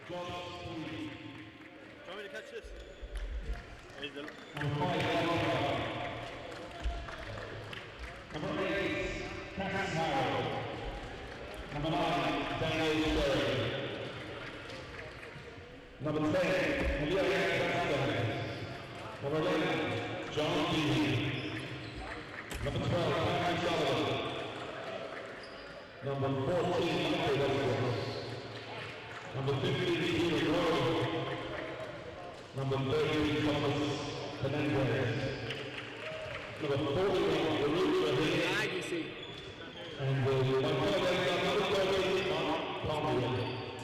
Do you want me to catch this? Here's the... Number 8, Cameron Howard. Number 9, Daniel Sherry. Number 10, Killester. Number 11, John Dean. Number 12, Cameron Sullivan. Number 14, Michael Westbrook. Number 15, Stephen Rowe. Number 13, Thomas Fernandez. Number 41, Baruch Rahim. And number 13, Mark Palmer.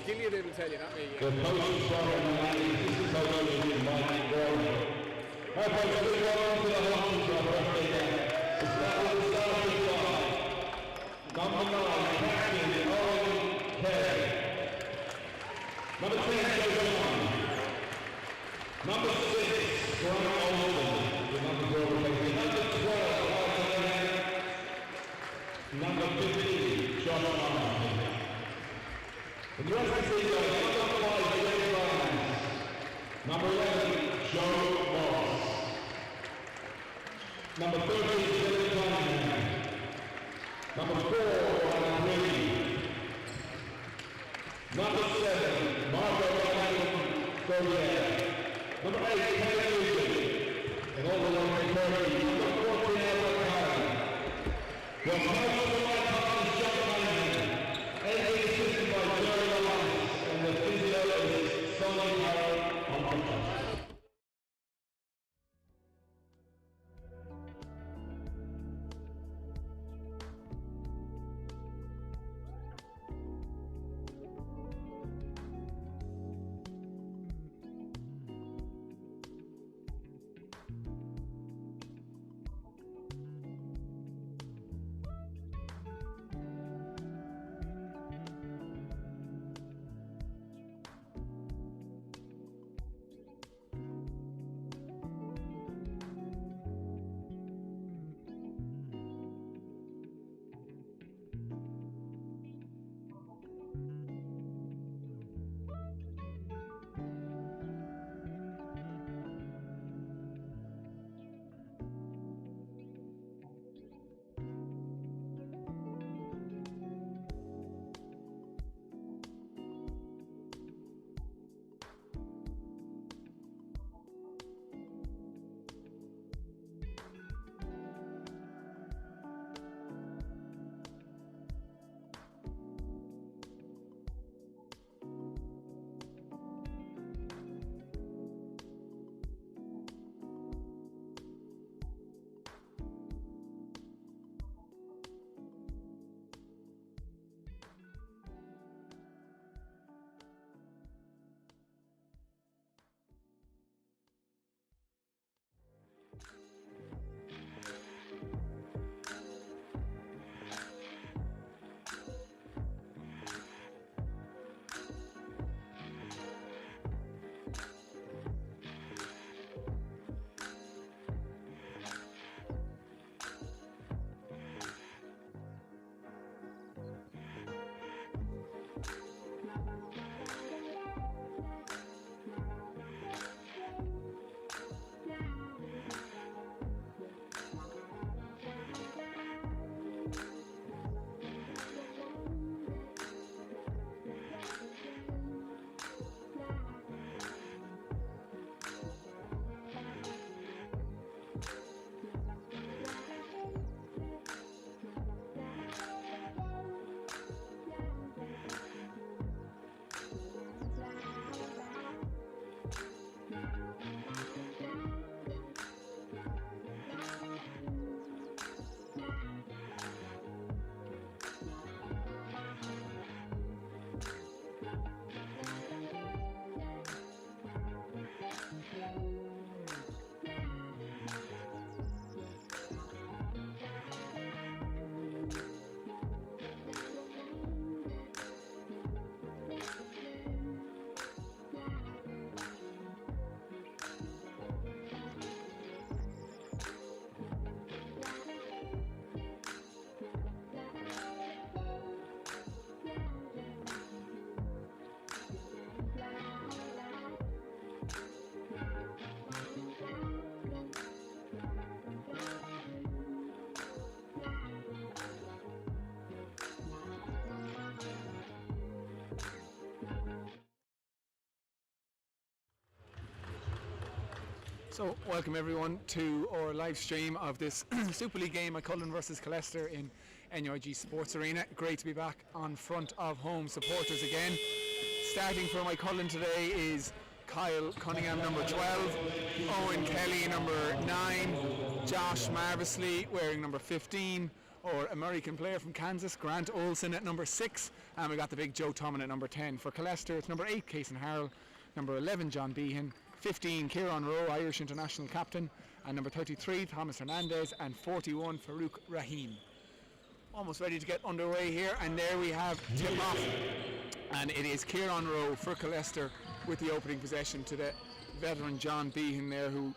Gillian didn't tell you, not me. The coach is Brian Manning, assistant coach is Mike Warren. Alright folks, we welcome to the Hawkins for our birthday game. We'll start with the starting five. Number 9, Captain Owen Kerr. Number 10, Joe John. Number 6, Brian Olsen. The number 12, number 12, number 15, John Martin. And the rest of the team goes number 5, James Lyons. Number 11, Joe Moss. Number 13, Billy Cunningham. Number 4, Ryan Reed. Number 7, Margaret Ryan. Number 8, Kevin Nugent. And all the way to 30, number 14, Albert Carter. Your coach for my partner is John Cunningham. Assisted by Jerry Lyons and the physio is Sonny Harold on podcast. So welcome everyone to our live stream of this Super League game, Moycullen versus Killester in NUIG Sports Arena. Great to be back on front of home supporters again. Starting for Moycullen today is Kyle Cunningham, number 12, Owen Kelly, number 9, Josh Marvesley wearing number 15, or American player from Kansas, Grant Olson at number 6, and we got the big Joe Tomlin at number 10. For Killester, it's number 8, Cason Harrell, number 11, John Behan, 15, Kieran Rowe, Irish international captain, and number 33, Thomas Hernandez, and 41, Farouk Rahim. Almost ready to get underway here, and there we have tip-off, and it is Kieran Rowe for Killester with the opening possession to the veteran John Behan there, who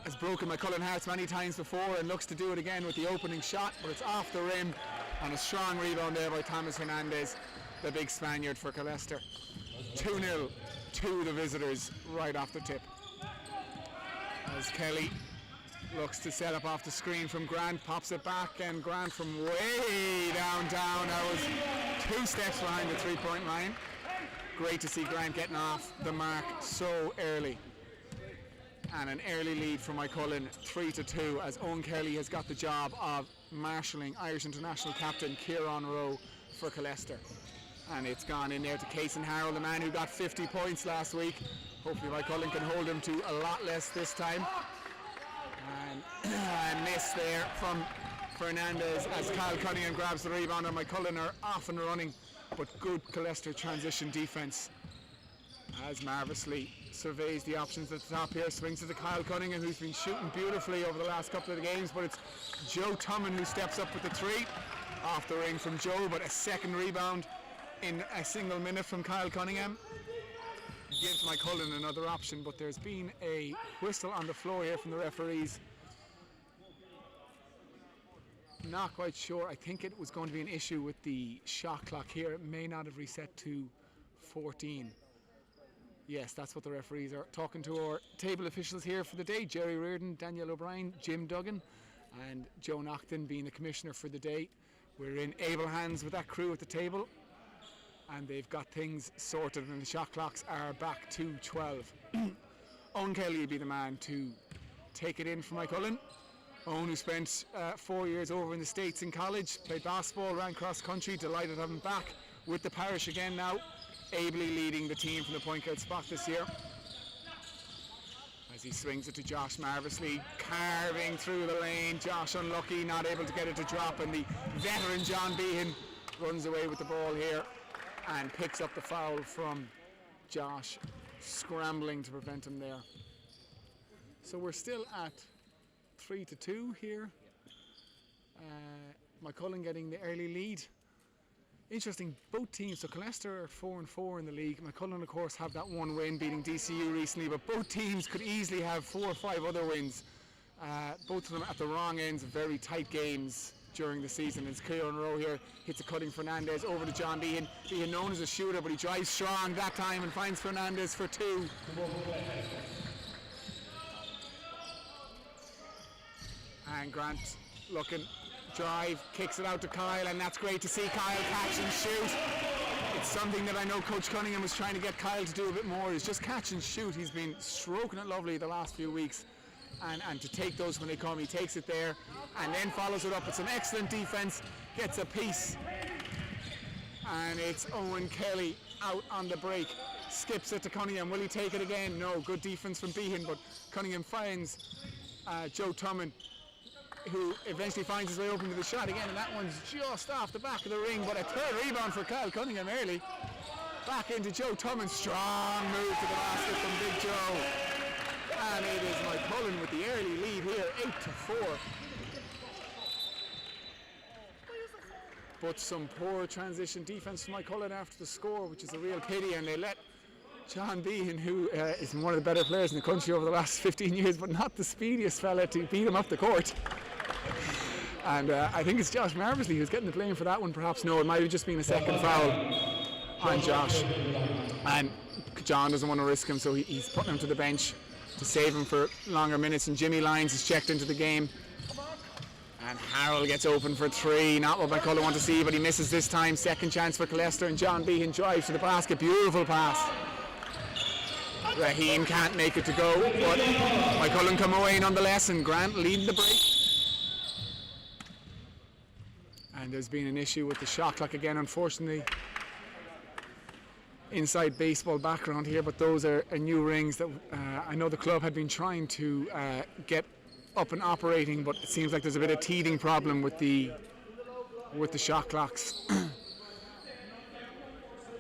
has broken Moycullen hearts many times before and looks to do it again with the opening shot, but it's off the rim, and a strong rebound there by Thomas Hernandez, the big Spaniard for Killester. 2-0 to the visitors right off the tip. As Kelly looks to set up off the screen from Grant, pops it back, and Grant from way downtown. That was 2 steps behind the 3-point line. Great to see Grant getting off the mark so early. And an early lead for Moycullen, 3-2, as Owen Kelly has got the job of marshalling Irish international captain Kieran Rowe for Killester. And it's gone in there to Cason Harrell, the man who got 50 points last week. Hopefully Moycullen can hold him to a lot less this time. And a miss there from Fernandez as Kyle Cunningham grabs the rebound, and Moycullen are off and running, but good Killester transition defence as Marvesley surveys the options at the top here, swings it to Kyle Cunningham, who's been shooting beautifully over the last couple of the games, but it's Joe Tomlin who steps up with the 3. Off the ring from Joe, but a second rebound in a single minute from Kyle Cunningham gives Moycullen another option, but there's been a whistle on the floor here from the referees. Not quite sure. I think it was going to be an issue with the shot clock here. It may not have reset to 14. Yes, that's what the referees are talking to our table officials here for the day. Jerry Reardon, Daniel O'Brien, Jim Duggan, and Joe Naughton being the commissioner for the day. We're in able hands with that crew at the table, and they've got things sorted, and the shot clocks are back to 12. Owen Kelly will be the man to take it in for Moycullen. Owen, who spent 4 years over in the States in college, played basketball, ran cross country, delighted to have him back with the parish again now, ably leading the team from the point guard spot this year. As he swings it to Josh Marvesley, carving through the lane. Josh unlucky, not able to get it to drop, and the veteran John Behan runs away with the ball here and picks up the foul from Josh, scrambling to prevent him there. So we're still at 3-2 here. Moycullen getting the early lead. Interesting, both teams, so Killester are 4-4 in the league. Moycullen, of course, have that one win beating DCU recently, but both teams could easily have 4 or 5 other wins. Both of them at the wrong ends of very tight games during the season. As Kieran Rowe here hits a cutting Fernandez over to John Behan. Behan known as a shooter, but he drives strong that time and finds Fernandez for 2. And Grant looking, drive, kicks it out to Kyle, and that's great to see Kyle catch and shoot. It's something that I know Coach Cunningham was trying to get Kyle to do a bit more, is just catch and shoot. He's been stroking it lovely the last few weeks, and to take those when they come, he takes it there and then follows it up with some excellent defense, gets a piece, and it's Owen Kelly out on the break, skips it to Cunningham. Will he take it again? No. Good defense from Behan, but Cunningham finds Joe Tomlin, who eventually finds his way open to the shot again, and that one's just off the back of the ring, but a third rebound for Kyle Cunningham early. Back into Joe Tomlin, strong move to the basket from Big Joe. And it is Moycullen with the early lead here, 8-4. But some poor transition defense from Moycullen after the score, which is a real pity, and they let John Behan, who is one of the better players in the country over the last 15 years, but not the speediest fella, to beat him up the court. And I think it's Josh Marvesley who's getting the blame for that one, perhaps. No, it might have just been a second foul on Josh. And John doesn't want to risk him, so he's putting him to the bench to save him for longer minutes. And Jimmy Lyons is checked into the game. And Harrell gets open for 3, not what Moycullen want to see, but he misses this time. Second chance for Killester, and John Behan drives to the basket. Beautiful pass. Raheem can't make it to go, but Moycullen come away nonetheless, and Grant leading the break. And there's been an issue with the shot clock again, unfortunately. Inside baseball background here, but those are new rings that I know the club had been trying to get up and operating, but it seems like there's a bit of teething problem with the shot clocks.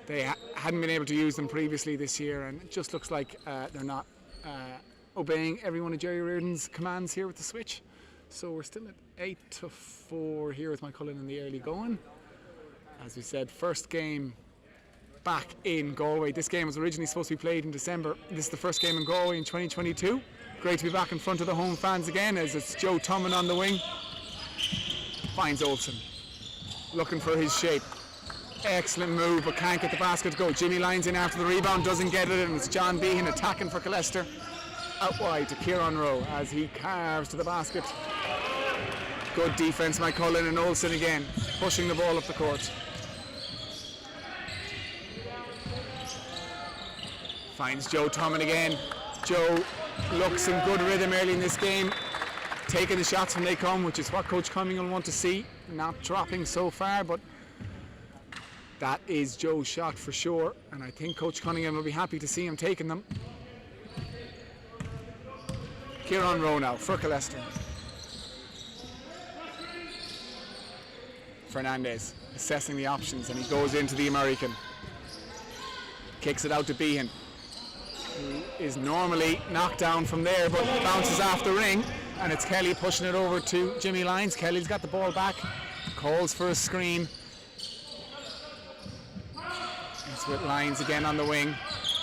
They hadn't been able to use them previously this year, and it just looks like they're not obeying every one of Jerry Reardon's commands here with the switch. So we're still at 8-4 here with Moycullen in the early going. As we said, first game back in Galway. This game was originally supposed to be played in December. This is the first game in Galway in 2022. Great to be back in front of the home fans again, as it's Joe Tumman on the wing. Finds Olsen, looking for his shape. Excellent move, but can't get the basket to go. Jimmy Lyons in after the rebound, doesn't get it, and it's John Behan attacking for Killester. Out wide to Kieran Rowe as he carves to the basket. Good defence, Moycullen, and Olsen again, pushing the ball up the court. Finds Joe Tumman again. Joe looks in good rhythm early in this game, taking the shots when they come, which is what Coach Cunningham will want to see. Not dropping so far, but that is Joe's shot for sure, and I think Coach Cunningham will be happy to see him taking them. Kieran Rowe now for Killester. Fernandez assessing the options, and he goes into the American. Kicks it out to Behan, who is normally knocked down from there, but bounces off the ring, and it's Kelly pushing it over to Jimmy Lyons. Kelly's got the ball back, calls for a screen. It's with Lyons again on the wing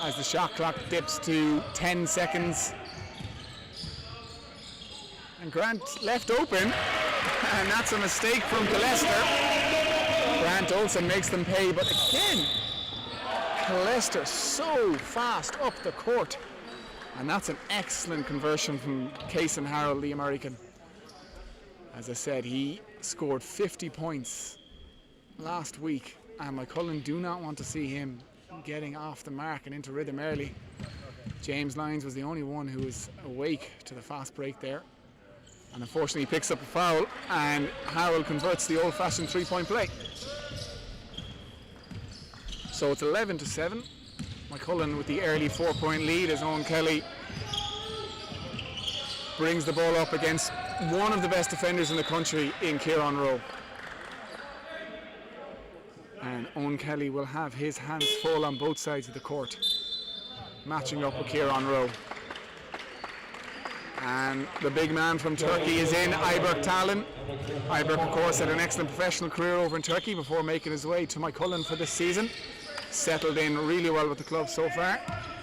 as the shot clock dips to 10 seconds. And Grant left open, and that's a mistake from Killester. Grant Olsen makes them pay, but again, Killester so fast up the court, and that's an excellent conversion from Cason Harrell, the American. As I said, he scored 50 points last week, and Moycullen do not want to see him getting off the mark and into rhythm early. James Lyons was the only one who was awake to the fast break there, and unfortunately he picks up a foul, and Harrell converts the old-fashioned three-point play. So it's 11-7. Moycullen with the early 4-point lead as Owen Kelly brings the ball up against one of the best defenders in the country in Kieran Rowe. And Owen Kelly will have his hands full on both sides of the court, matching up with Kieran Rowe. And the big man from Turkey is in, Ayberk Talin. Ayberk, of course, had an excellent professional career over in Turkey before making his way to Moycullen for this season. Settled in really well with the club so far.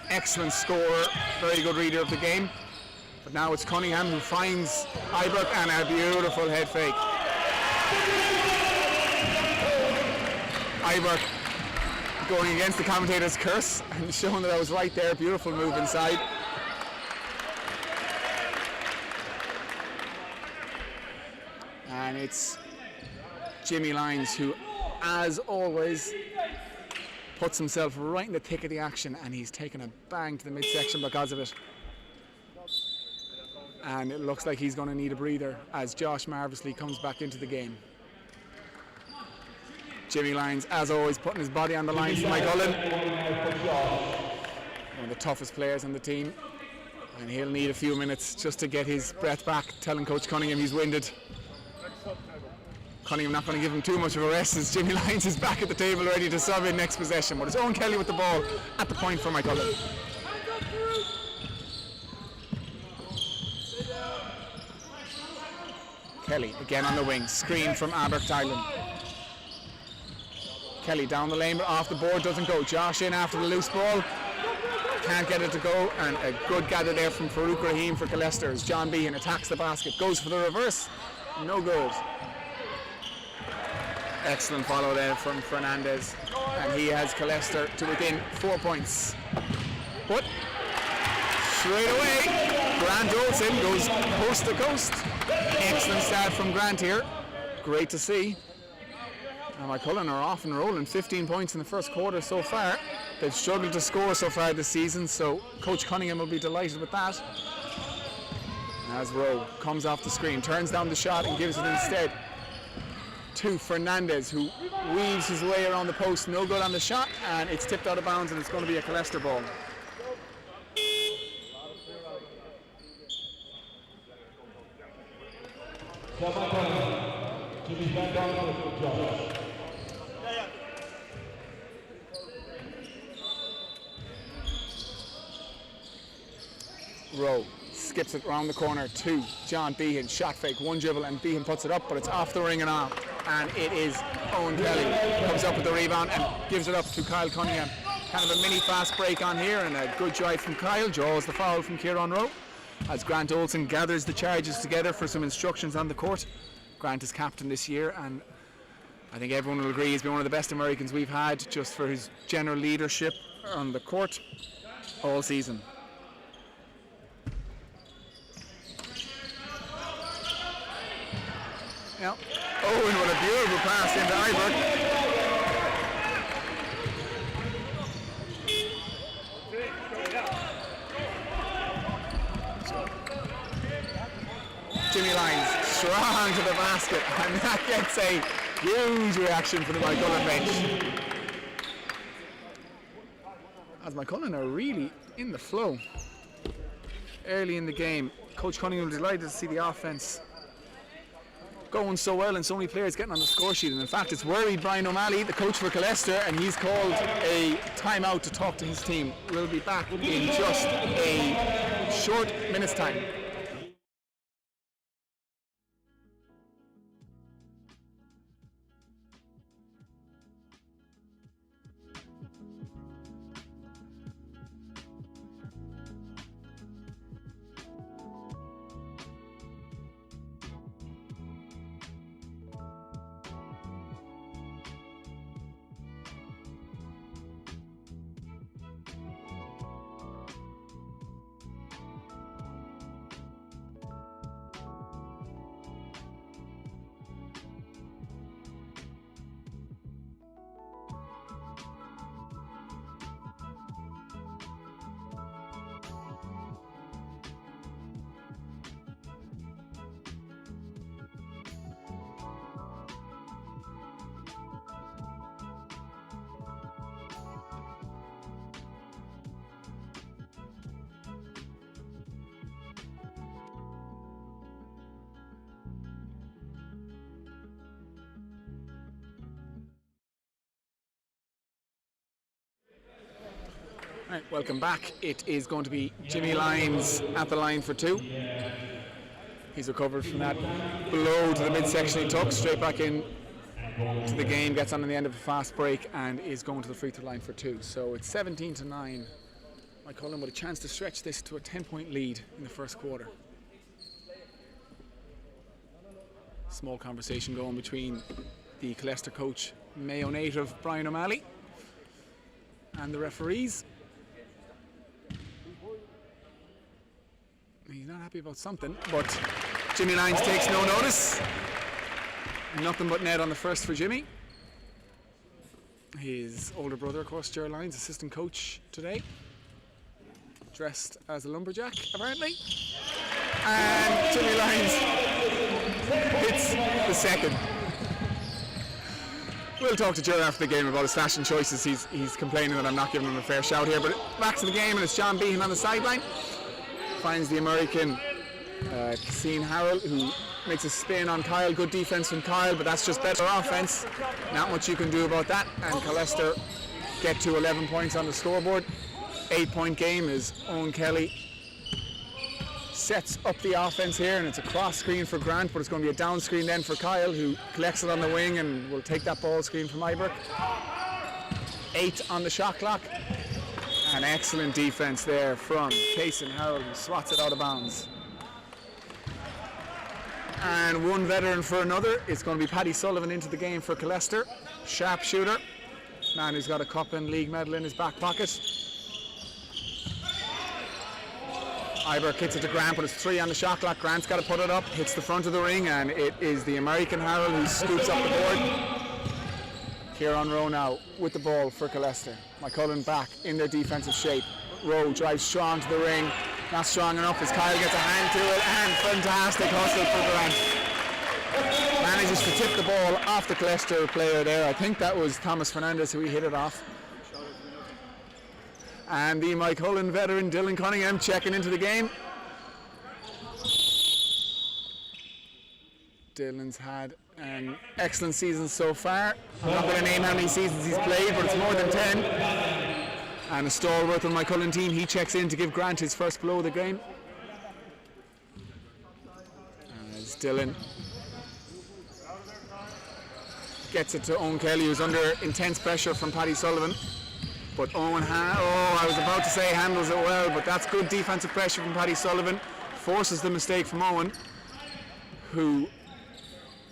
Excellent scorer, very good reader of the game. But now it's Cunningham who finds Ayberk, and a beautiful head fake. Ayberk going against the commentator's curse and showing that I was right there. Beautiful move inside. And it's Jimmy Lyons who, as always, puts himself right in the thick of the action, and he's taken a bang to the midsection because of it. And it looks like he's going to need a breather as Josh marvellously comes back into the game. Jimmy Lyons, as always, putting his body on the line for Moycullen. One of the toughest players on the team, and he'll need a few minutes just to get his breath back, telling Coach Cunningham he's winded. Cunningham not going to give him too much of a rest as Jimmy Lyons is back at the table ready to sub in next possession. But it's Owen Kelly with the ball at the point for Moycullen. Kelly again on the wing, screen from Ayberk Talin. Kelly down the lane, but off the board, doesn't go. Josh in after the loose ball, can't get it to go, and a good gather there from Farouk Rahim for Killester as John Behan attacks the basket, goes for the reverse, no good. Excellent follow there from Fernandez, and he has Killester to within 4 points. But straight away, Grant Olsen goes coast to coast. Excellent start from Grant here, great to see. And Moycullen are off and rolling, 15 points in the first quarter so far. They've struggled to score so far this season, so Coach Cunningham will be delighted with that. As Rowe comes off the screen, turns down the shot and gives it instead to Fernandez, who weaves his way around the post. No good on the shot, and it's tipped out of bounds, and it's going to be a Killester ball. Rowe skips it around the corner to John Behan. Shot fake, one dribble, and Behan puts it up, but it's off the ring and off. And it is Owen Kelly comes up with the rebound and gives it up to Kyle Cunningham. Kind of a mini fast break on here, and a good drive from Kyle. Draws the foul from Kieran Rowe as Grant Olsen gathers the charges together for some instructions on the court. Grant is captain this year, and I think everyone will agree he's been one of the best Americans we've had, just for his general leadership on the court all season. Yep. Owen with a beautiful pass into Ibert. Jimmy Lyons strong to the basket, and that gets a huge reaction from the Moycullen bench. As Moycullen are really in the flow early in the game. Coach Cunningham was delighted to see the offense going so well and so many players getting on the score sheet, and in fact it's worried Brian O'Malley, the coach for Killester, and he's called a timeout to talk to his team. We'll be back in just a short minute's time. Right, welcome back. It is going to be Jimmy Lyons at the line for two. He's recovered from that blow to the midsection he took, straight back in to the game, gets on the end of a fast break and is going to the free throw line for two. So it's 17-9. Moycullen with a chance to stretch this to a 10-point lead in the first quarter. Small conversation going between the Killester coach, Mayo native Brian O'Malley, and the referees. He's not happy about something, but Jimmy Lyons takes no notice. Nothing but net on the first for Jimmy. His older brother, of course, Gerald Lyons, assistant coach today. Dressed as a lumberjack, apparently. And Jimmy Lyons hits the second. We'll talk to Gerald after the game about his fashion choices. He's complaining that I'm not giving him a fair shout here, but back to the game, and it's John Behan on the sideline. Finds the American Cassine Harrell, who makes a spin on Kyle. Good defense from Kyle, but that's just better offense. Not much you can do about that. And Killester get to 11 points on the scoreboard. 8-point game as Owen Kelly sets up the offense here, and it's a cross screen for Grant, but it's going to be a down screen then for Kyle, who collects it on the wing and will take that ball screen from Ibert. 8 on the shot clock. An excellent defense there from Cassine Harrell, who swats it out of bounds. And one veteran for another. It's going to be Paddy Sullivan into the game for Killester. Sharp shooter. Man who's got a cup and league medal in his back pocket. Ibert hits it to Grant, but it's 3 on the shot clock. Grant's got to put it up, hits the front of the ring, and it is the American Harrell who scoops up the board. Kieran Rowe now with the ball for Killester. Moycullen back in their defensive shape. Rowe drives strong to the ring. Not strong enough as Kyle gets a hand to it, and fantastic hustle for Grant. Manages to tip the ball off the Killester player there. I think that was Thomas Fernandez who he hit it off. And the Moycullen veteran Dylan Cunningham checking into the game. Dylan's had an excellent season so far. I'm not going to name how many seasons he's played, but it's more than 10. And a stalwart on the Moycullen team, he checks in to give Grant his first blow of the game. As Dylan gets it to Owen Kelly, who's under intense pressure from Paddy Sullivan. But Owen, I was about to say handles it well, but that's good defensive pressure from Paddy Sullivan. Forces the mistake from Owen, who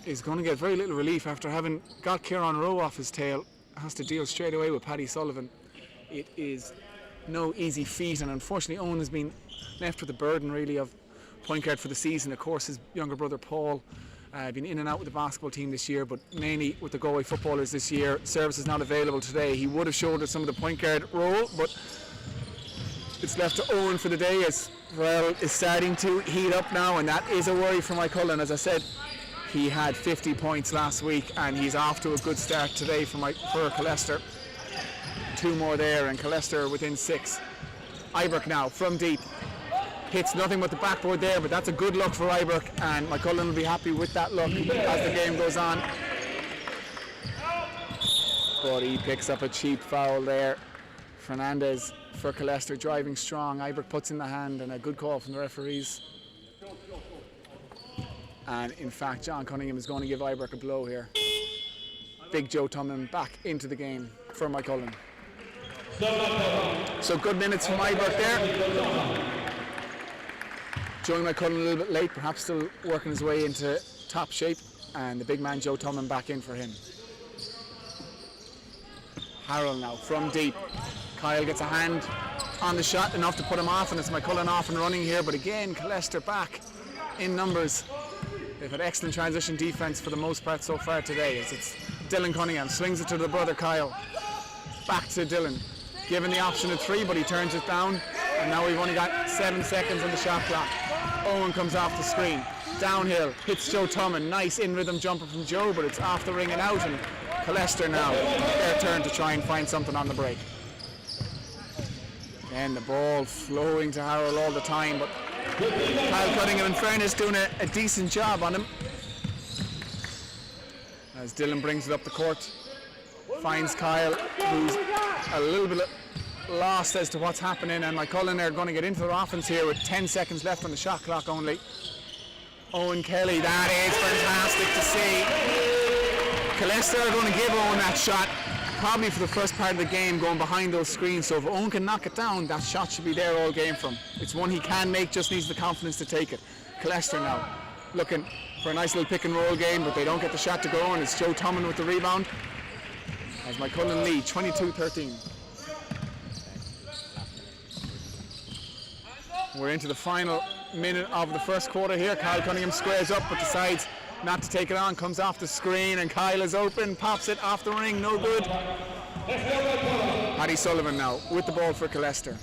is going to get very little relief after having got Kieran Rowe off his tail. Has to deal straight away with Paddy Sullivan. It is no easy feat, and unfortunately Owen has been left with the burden really of point guard for the season. Of course his younger brother Paul been in and out with the basketball team this year, but mainly with the Galway footballers this year. Service is not available today. He would have shouldered some of the point guard role, but it's left to Owen for the day as well. Is starting to heat up now, and that is a worry for Moycullen. As I said, he had 50 points last week, and he's off to a good start today for Killester. 2 more there, and Killester within 6. Ibrock now from deep. Hits nothing but the backboard there, but that's a good look for Ibrock, and Moycullen will be happy with that look as the game goes on. But he picks up a cheap foul there. Fernandez for Killester driving strong. Ibrock puts in the hand, and a good call from the referees. And in fact, John Cunningham is going to give Ibrock a blow here. Big Joe Tumlin back into the game for Moycullen. So good minutes from Ibrock there. Joey Moycullen a little bit late, perhaps still working his way into top shape, and the big man Joe Tumlin back in for him. Harold now from deep. Kyle gets a hand on the shot, enough to put him off, and it's Moycullen off and running here, but again Killester back in numbers. They've had excellent transition defense for the most part so far today, as it's Dylan Cunningham swings it to the brother Kyle. Back to Dylan, given the option of 3, but he turns it down, and now we've only got 7 seconds on the shot clock. Owen comes off the screen, downhill, hits Joe Tumlin. Nice in rhythm jumper from Joe, but it's off the ring and out, and Killester now their turn to try and find something on the break. And the ball flowing to Harold all the time, but Kyle Cunningham, in fairness, doing a decent job on him. As Dylan brings it up the court, finds Kyle, who's a little bit lost as to what's happening, and Moycullen are going to get into their offense here with 10 seconds left on the shot clock only. Owen Kelly, that is fantastic to see. Killester are going to give Owen that shot, probably for the first part of the game, going behind those screens. So if Owen can knock it down, that shot should be there all game from. It's one he can make, just needs the confidence to take it. Killester now looking for a nice little pick and roll game, but they don't get the shot to go, and it's Joe Tumlin with the rebound. As Moycullen lead 22-13. We're into the final minute of the first quarter here. Kyle Cunningham squares up but decides not to take it on, comes off the screen, and Kyle is open, pops it off the ring, no good. Paddy Sullivan now with the ball for Killester.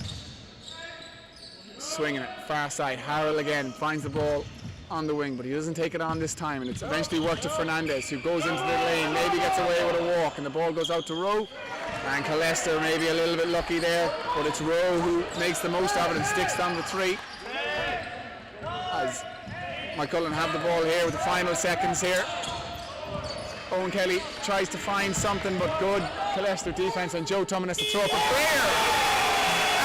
Swinging it, far side. Harold again finds the ball on the wing, but he doesn't take it on this time, and it's eventually worked to Fernandez, who goes into the lane, maybe gets away with a walk, and the ball goes out to Rowe. And Killester maybe a little bit lucky there, but it's Rowe who makes the most of it and sticks down the 3. As Moycullen have the ball here with the final seconds here. Owen Kelly tries to find something, but good Killester defense, and Joe Tumlin has to throw up a prayer.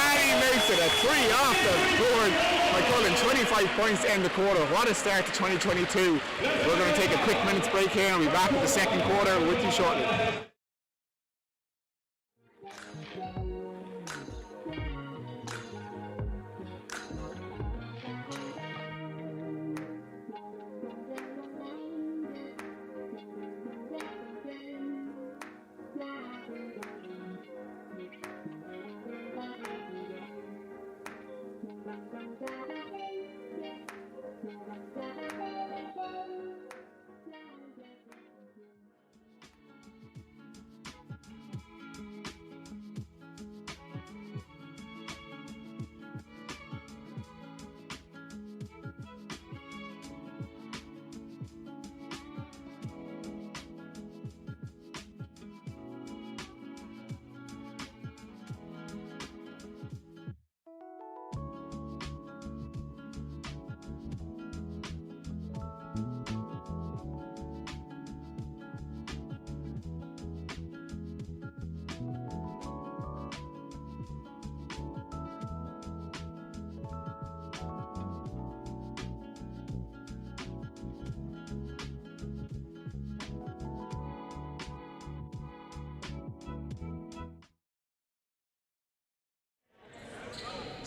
And he makes it a 3 off the board. Moycullen 25 points to end the quarter. What a start to 2022. We're going to take a quick minute's break here, and we'll be back with the second quarter with you shortly.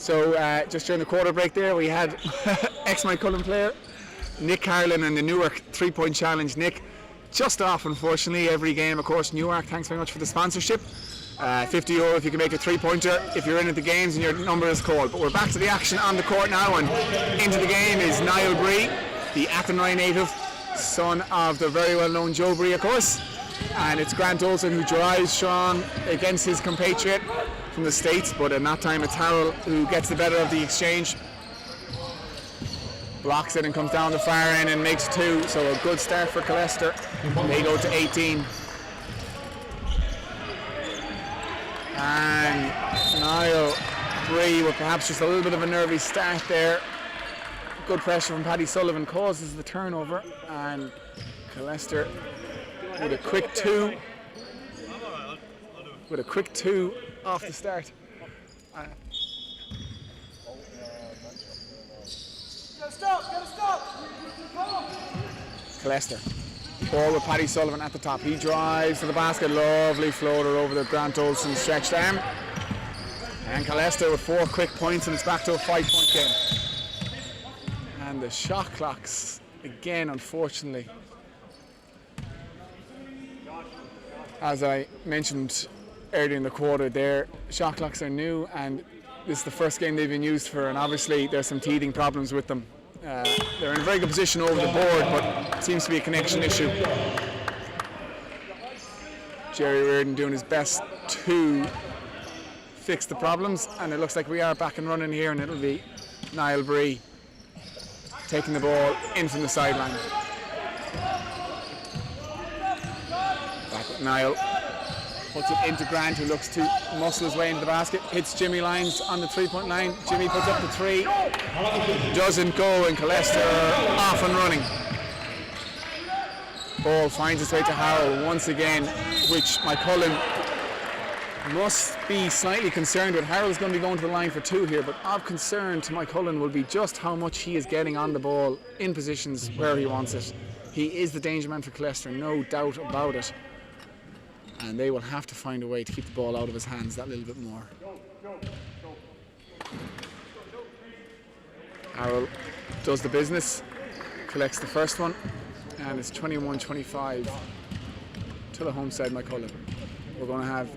So just during the quarter break there, we had ex-Moycullen player Nick Carlin and the Newark 3-point challenge. Nick, just off unfortunately every game. Of course, Newark, thanks very much for the sponsorship. €50 if you can make a 3-pointer if you're in at the games and your number is called. But we're back to the action on the court now, and into the game is Niall Bree, the Athenry native, son of the very well known Joe Bree, of course. And it's Grant Olsen who drives strong against his compatriot from the States, but in that time it's Harold who gets the better of the exchange. Blocks it and comes down the far end and makes 2, so a good start for Killester. They go to 18. And Niall Bree with perhaps just a little bit of a nervy start there. Good pressure from Paddy Sullivan causes the turnover, and Killester with a quick 2. With a quick 2 off the start. Killester. Ball with Paddy Sullivan at the top. He drives to the basket. Lovely floater over the Grant Olsen stretched arm. And Killester with 4 quick points, and it's back to a 5-point game. And the shot clocks again, unfortunately. As I mentioned earlier in the quarter, their shot clocks are new, and this is the first game they've been used for, and obviously there's some teething problems with them. They're in a very good position over the board, but it seems to be a connection issue. Jerry Reardon doing his best to fix the problems, and it looks like we are back and running here, and it'll be Niall Bree taking the ball in from the sideline. Back with Niall. Puts it into Grant, who looks to muscle his way into the basket. Hits Jimmy Lyons on the 3-point line. Jimmy puts up the 3. Doesn't go, and Killester off and running. Ball finds its way to Harold once again, which Moycullen must be slightly concerned with. Harold's going to be going to the line for 2 here, but of concern to Moycullen will be just how much he is getting on the ball in positions where he wants it. He is the danger man for Killester, no doubt about it. And they will have to find a way to keep the ball out of his hands that little bit more. Harold does the business, collects the first one, and it's 21-25 to the home side, Moycullen. We're going to have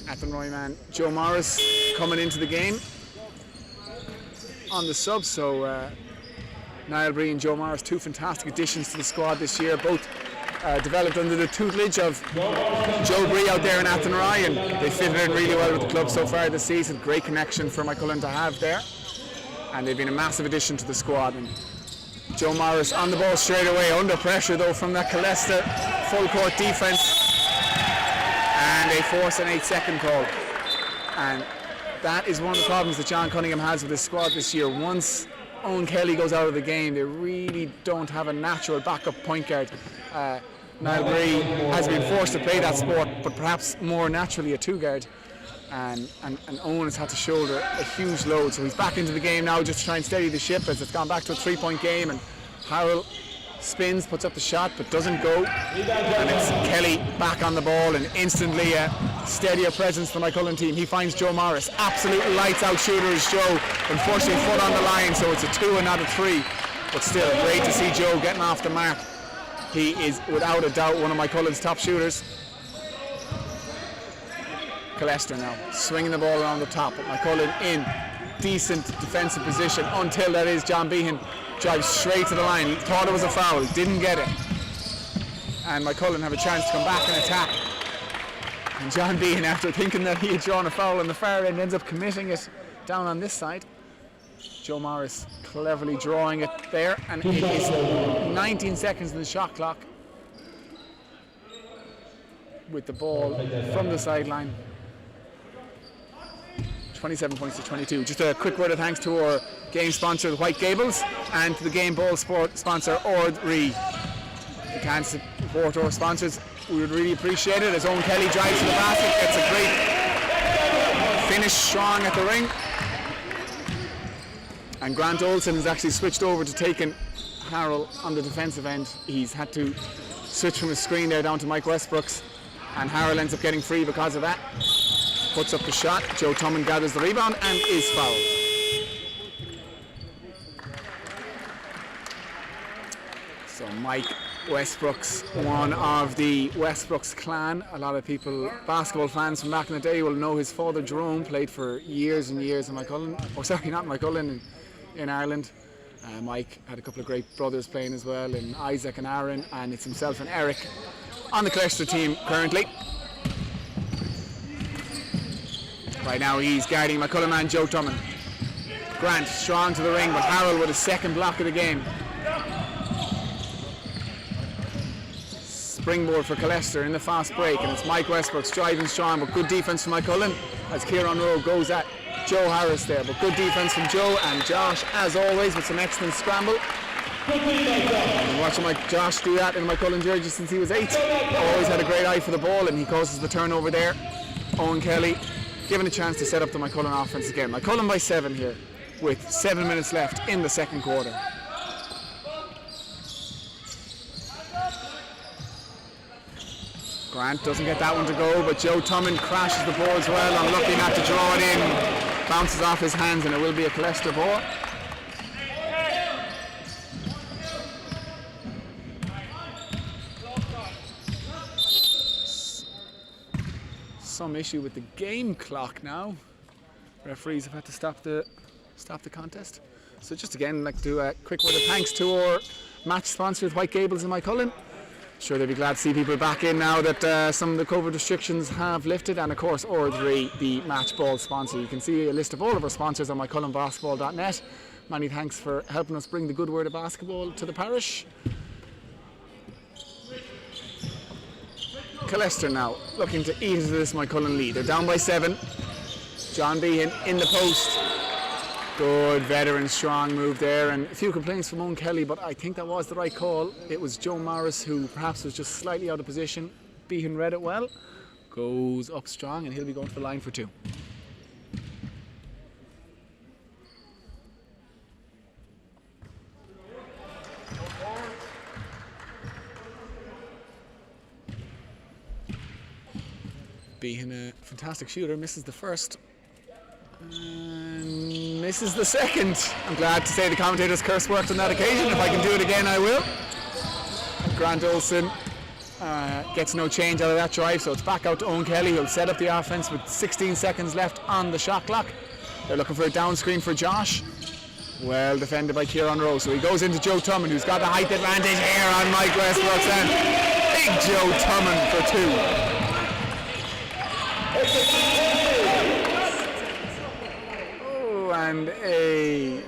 Athenry man Joe Morris coming into the game on the sub, so Niall Bree and Joe Morris, 2 fantastic additions to the squad this year, both developed under the tutelage of Joe Bree out there in Athenry, and they fitted in really well with the club so far this season. Great connection for Moycullen to have there, and they've been a massive addition to the squad. And Joe Morris on the ball straight away, under pressure though from that Killester full court defence, and they force an 8-second call. And that is one of the problems that John Cunningham has with his squad this year. Once Owen Kelly goes out of the game, they really don't have a natural backup point guard. Niall Bree has been forced to play that sport, but perhaps more naturally a 2-guard, and Owen has had to shoulder a huge load, so he's back into the game now just to try and steady the ship as it's gone back to a 3-point game. And Harold spins, puts up the shot but doesn't go, and it's Kelly back on the ball, and instantly a steadier presence for the Moycullen team. He finds Joe Morris, absolute lights out shooter is Joe, unfortunately foot on the line, so it's a 2 and not a 3, but still great to see Joe getting off the mark. He is without a doubt one of Moycullen's top shooters. Killester now swinging the ball around the top, but Moycullen in decent defensive position until that is John Behan drives straight to the line. He thought it was a foul, didn't get it, and Moycullen have a chance to come back and attack. And John Behan, after thinking that he had drawn a foul on the far end, ends up committing it down on this side. Joe Morris cleverly drawing it there, and it is 19 seconds in the shot clock with the ball from the sideline. 27 points to 22. Just a quick word of thanks to our game sponsor, the White Gables, and to the game ball sponsor, Ord Ree. If you can support our sponsors, we would really appreciate it. As Owen Kelly drives to the basket, gets a great finish strong at the ring. And Grant Olsen has actually switched over to taking Harold on the defensive end. He's had to switch from his screen there down to Mike Westbrooks, and Harold ends up getting free because of that. puts up the shot. Joe Tumman gathers the rebound and is fouled. So Mike Westbrook's one of the Westbrooks clan. A lot of people, basketball fans from back in the day, will know his father Jerome played for years and years in Moycullen. Oh, sorry, not Moycullen, in Ireland. Mike had a couple of great brothers playing as well, in Isaac and Aaron, and it's himself and Eric on the Killester team currently. Right now he's guarding Moycullen man Joe Tumman. Grant strong to the ring, but Harold with his second block of the game. Springboard for Killester in the fast break, and it's Mike Westbrook driving strong, but good defense from Moycullen as Kieran Rowe goes at Joe Harris there, but good defense from Joe and Josh as always with some excellent scramble. I've been watching Josh do that in Moycullen jersey since he was 8. Always had a great eye for the ball, and he causes the turnover there. Owen Kelly given a chance to set up the Moycullen offense again. Moycullen by 7 here with 7 minutes left in the second quarter. Grant doesn't get that one to go, but Joe Tumman crashes the boards well, unlucky not to draw it in. Bounces off his hands, and it will be a Killester ball. Some issue with the game clock now. Referees have had to stop the contest. So just again, like to do a quick word of thanks to our match sponsors, White Gables and Moycullen. Sure, they'll be glad to see people back in now that some of the COVID restrictions have lifted, and of course R3, the match ball sponsor. You can see a list of all of our sponsors on moycullenbasketball.net. Many thanks for helping us bring the good word of basketball to the parish. Killester now looking to eat into this Moycullen lead. They're down by 7. John Behan in the post. Good veteran strong move there, and a few complaints from Owen Kelly, but I think that was the right call. It was Joe Morris who perhaps was just slightly out of position. Behan read it well. Goes up strong, and he'll be going to the line for 2. Behan, a fantastic shooter, misses the first. And misses the second. I'm glad to say the commentator's curse worked on that occasion. If I can do it again, I will. Grant Olsen gets no change out of that drive, so it's back out to Owen Kelly, who'll set up the offense with 16 seconds left on the shot clock. They're looking for a down screen for Josh. Well defended by Kieran Rowe, so he goes into Joe Tumman, who's got the height advantage here on Mike Westbrook, and big Joe Tumman for 2. And a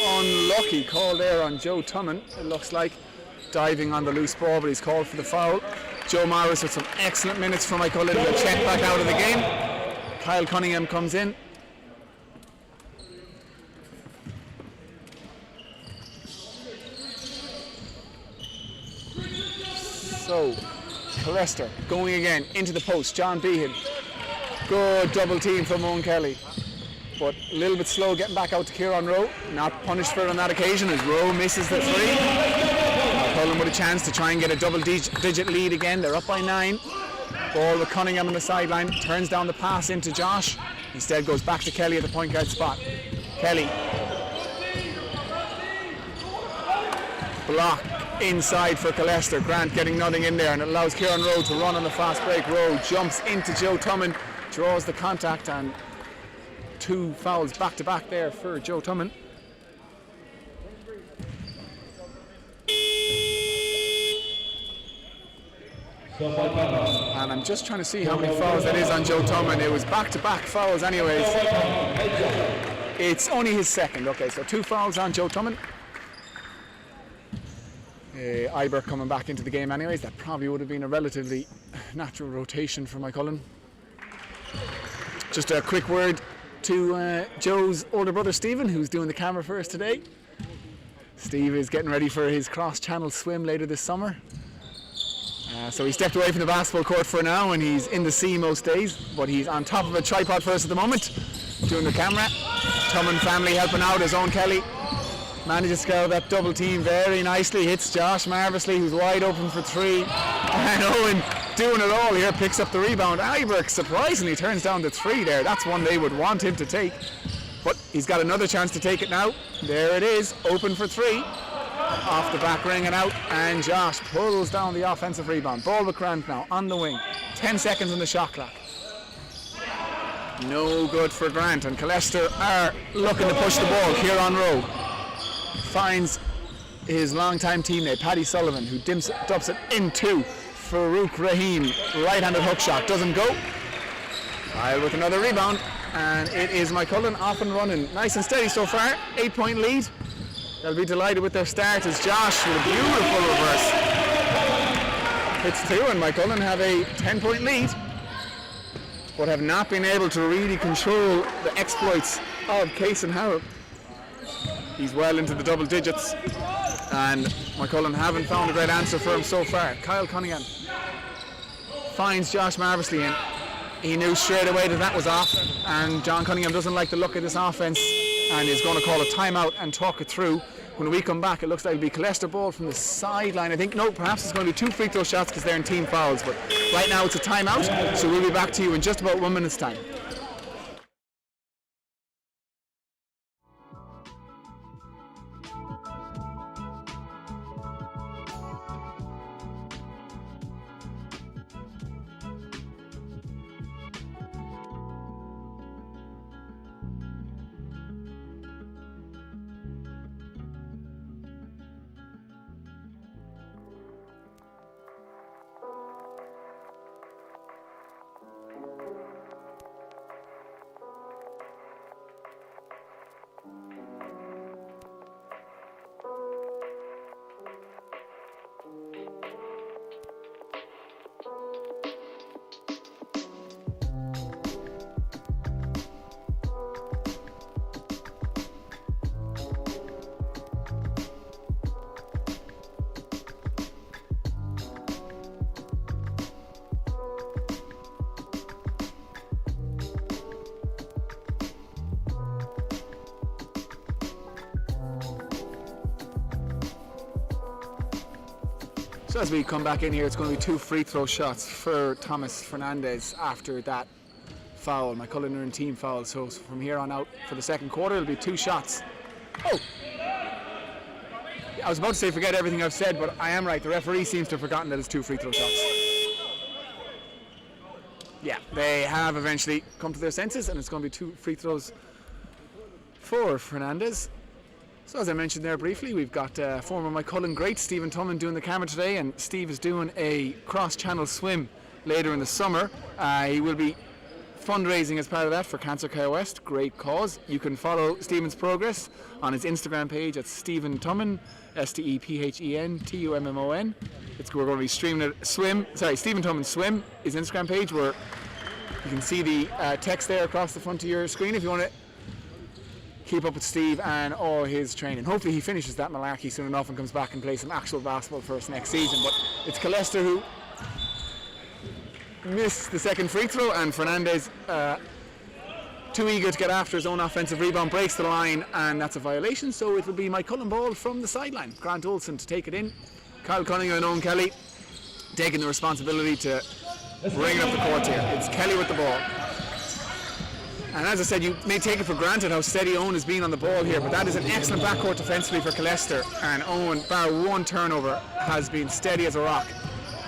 unlucky call there on Joe Tumman, it looks like, diving on the loose ball, but he's called for the foul. Joe Morris with some excellent minutes for Moycullen, will check back out of the game. Kyle Cunningham comes in. So Killester going again into the post. John Behan. Good double team from Owen Kelly, but a little bit slow getting back out to Kieran Rowe. Not punished for it on that occasion as Rowe misses the 3. Moycullen with a chance to try and get a double-digit lead again. They're up by 9. Ball with Cunningham on the sideline. Turns down the pass into Josh. Instead goes back to Kelly at the point guard spot. Kelly. Block inside for Killester. Grant getting nothing in there, and it allows Kieran Rowe to run on the fast break. Rowe jumps into Joe Tumman, draws the contact, and 2 fouls back to back there for Joe Tumman. And I'm just trying to see how many fouls that is on Joe Tumman. It was back to back fouls anyways. It's only his second. Okay, so 2 fouls on Joe Tumman. Iber coming back into the game anyways. That probably would have been a relatively natural rotation for Moycullen. Just a quick word to Joe's older brother Stephen, who's doing the camera for us today. Steve is getting ready for his cross-channel swim later this summer. So he stepped away from the basketball court for now, and he's in the sea most days, but he's on top of a tripod for us at the moment, doing the camera. Tumman family helping out as Owen Kelly manages to scale that double team very nicely, hits Josh marvellously, who's wide open for 3, and Owen doing it all here, picks up the rebound. Iberk surprisingly turns down the 3 there. That's one they would want him to take. But he's got another chance to take it now. There it is, open for 3. Off the back ring and out, and Josh pulls down the offensive rebound. Ball with Grant now on the wing. 10 seconds on the shot clock. No good for Grant, and Killester are looking to push the ball. Kieran Rowe finds his longtime teammate Paddy Sullivan, who dumps it into Farouk Rahim. Right-handed hook shot, doesn't go. Kyle with another rebound, and it is Moycullen off and running. Nice and steady so far, 8-point lead. They'll be delighted with their start as Josh with a beautiful reverse hits 2, and Moycullen have a 10-point lead, but have not been able to really control the exploits of Cason Harrell. He's well into the double digits, and Moycullen haven't found a great answer for him so far. Kyle Cunningham finds Josh marvellously in. He knew straight away that was off, and John Cunningham doesn't like the look of this offense and is going to call a timeout and talk it through. When we come back, it looks like it'll be Killester ball from the sideline. I think, no, perhaps it's going to be 2 free throw shots because they're in team fouls, but right now it's a timeout, so we'll be back to you in just about 1 minute's time. So as we come back in here, it's going to be 2 free throw shots for Thomas Fernandez after that foul. Moycullen are in team foul, so from here on out for the second quarter it'll be 2 shots. Oh! I was about to say forget everything I've said, but I am right. The referee seems to have forgotten that it's 2 free throw shots. Yeah, they have eventually come to their senses, and it's going to be 2 free throws for Fernandez. So as I mentioned there briefly, we've got former Moycullen great Stephen Tumman doing the camera today, and Steve is doing a cross-channel swim later in the summer. He will be fundraising as part of that for Cancer Care West. Great cause. You can follow Stephen's progress on his Instagram page at Stephen Tumman, STEPHEN TUMMON. We're going to be streaming it. Stephen Tumman Swim, his Instagram page, where you can see the text there across the front of your screen if you want to keep up with Steve and all his training. Hopefully he finishes that malarkey soon enough and comes back and plays some actual basketball for us next season. But it's Killester who missed the second free throw, and Fernandez too eager to get after his own offensive rebound, breaks the line, and that's a violation. So it will be Moycullen ball from the sideline. Grant Olsen to take it in. Kyle Cunningham and Owen Kelly taking the responsibility to bring it up the court here. It's Kelly with the ball. And as I said, you may take it for granted how steady Owen has been on the ball here, but that is an excellent backcourt defensively for Killester, and Owen, bar 1 turnover, has been steady as a rock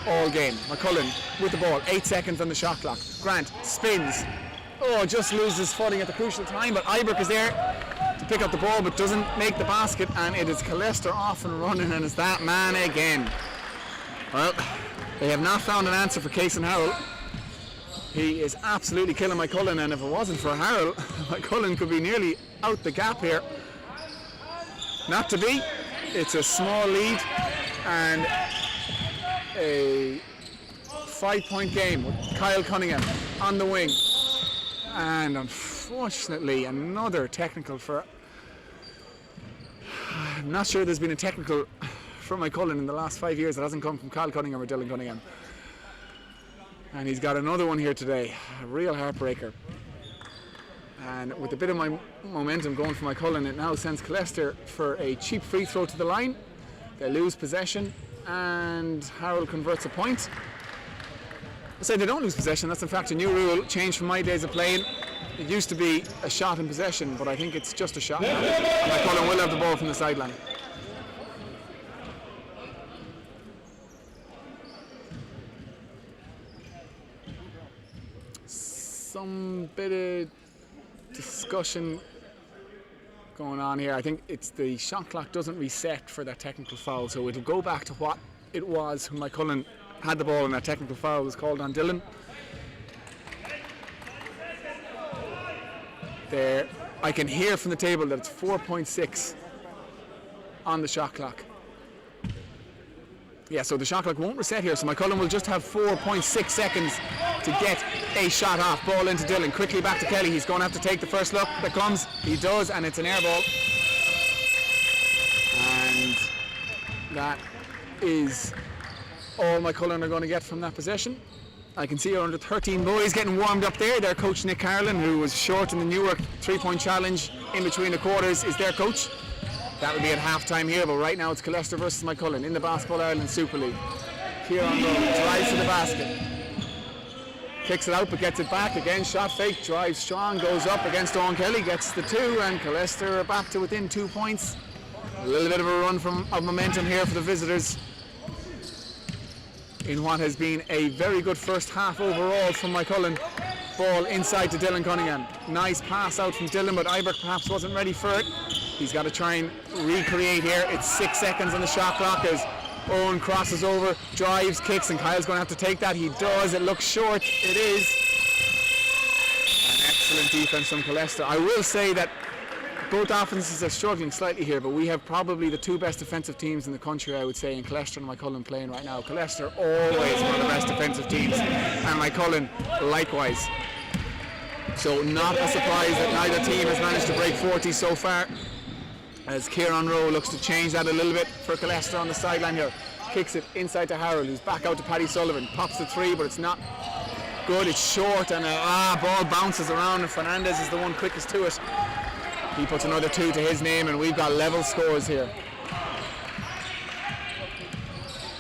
all game. Moycullen with the ball, 8 seconds on the shot clock. Grant spins, just loses footing at the crucial time, but Iberk is there to pick up the ball but doesn't make the basket, and it is Killester off and running, and it's that man again. Well, they have not found an answer for Cason Harrell. He is absolutely killing Moycullen, and if it wasn't for Harrell, Moycullen could be nearly out the gap here. Not to be. It's a small lead and a 5-point game with Kyle Cunningham on the wing. And unfortunately, another technical for... I'm not sure there's been a technical from Moycullen in the last 5 years that hasn't come from Kyle Cunningham or Dylan Cunningham. And he's got another one here today, a real heartbreaker. And with a bit of my momentum going for Moycullen, it now sends Killester for a cheap free throw to the line. They lose possession, and Harrell converts a point. I say they don't lose possession. That's in fact a new rule, changed from my days of playing. It used to be a shot in possession, but I think it's just a shot now. And Moycullen will have the ball from the sideline. Some bit of discussion going on here. I think it's the shot clock doesn't reset for that technical foul, so it'll go back to what it was when Moycullen had the ball and that technical foul was called on Dylan. There, I can hear from the table that it's 4.6 on the shot clock. Yeah, so the shot clock won't reset here, so Moycullen will just have 4.6 seconds to get a shot off. Ball into Dylan, quickly back to Kelly. He's going to have to take the first look that comes. He does, and it's an air ball. And that is all Moycullen are going to get from that possession. I can see our under 13 boys getting warmed up there. Their coach Nick Carlin, who was short in the Newark 3-point challenge in between the quarters, is their coach. That would be at half-time here, but right now it's Killester versus Moycullen in the Basketball Ireland Super League. Kieran Rowe drives to the basket. Kicks it out but gets it back. Again, shot fake, drives strong, goes up against Owen Kelly, gets the 2, and Killester are back to within 2 points. A little bit of a run of momentum here for the visitors in what has been a very good first half overall from Moycullen. Ball inside to Dylan Cunningham. Nice pass out from Dylan, but Ibert perhaps wasn't ready for it. He's got to try and recreate here. It's 6 seconds on the shot clock as Owen crosses over, drives, kicks, and Kyle's going to have to take that. He does. It looks short. It is. An excellent defense from Killester. I will say that both offenses are struggling slightly here, but we have probably the 2 best defensive teams in the country, I would say, in Killester and Moycullen playing right now. Killester always one of the best defensive teams, and Moycullen likewise. So not a surprise that neither team has managed to break 40 so far, as Kieran Rowe looks to change that a little bit for Killester on the sideline here. Kicks it inside to Harold, who's back out to Paddy Sullivan. Pops the 3, but it's not good. It's short, and ball bounces around, and Fernandez is the one quickest to it. He puts another 2 to his name, and we've got level scores here.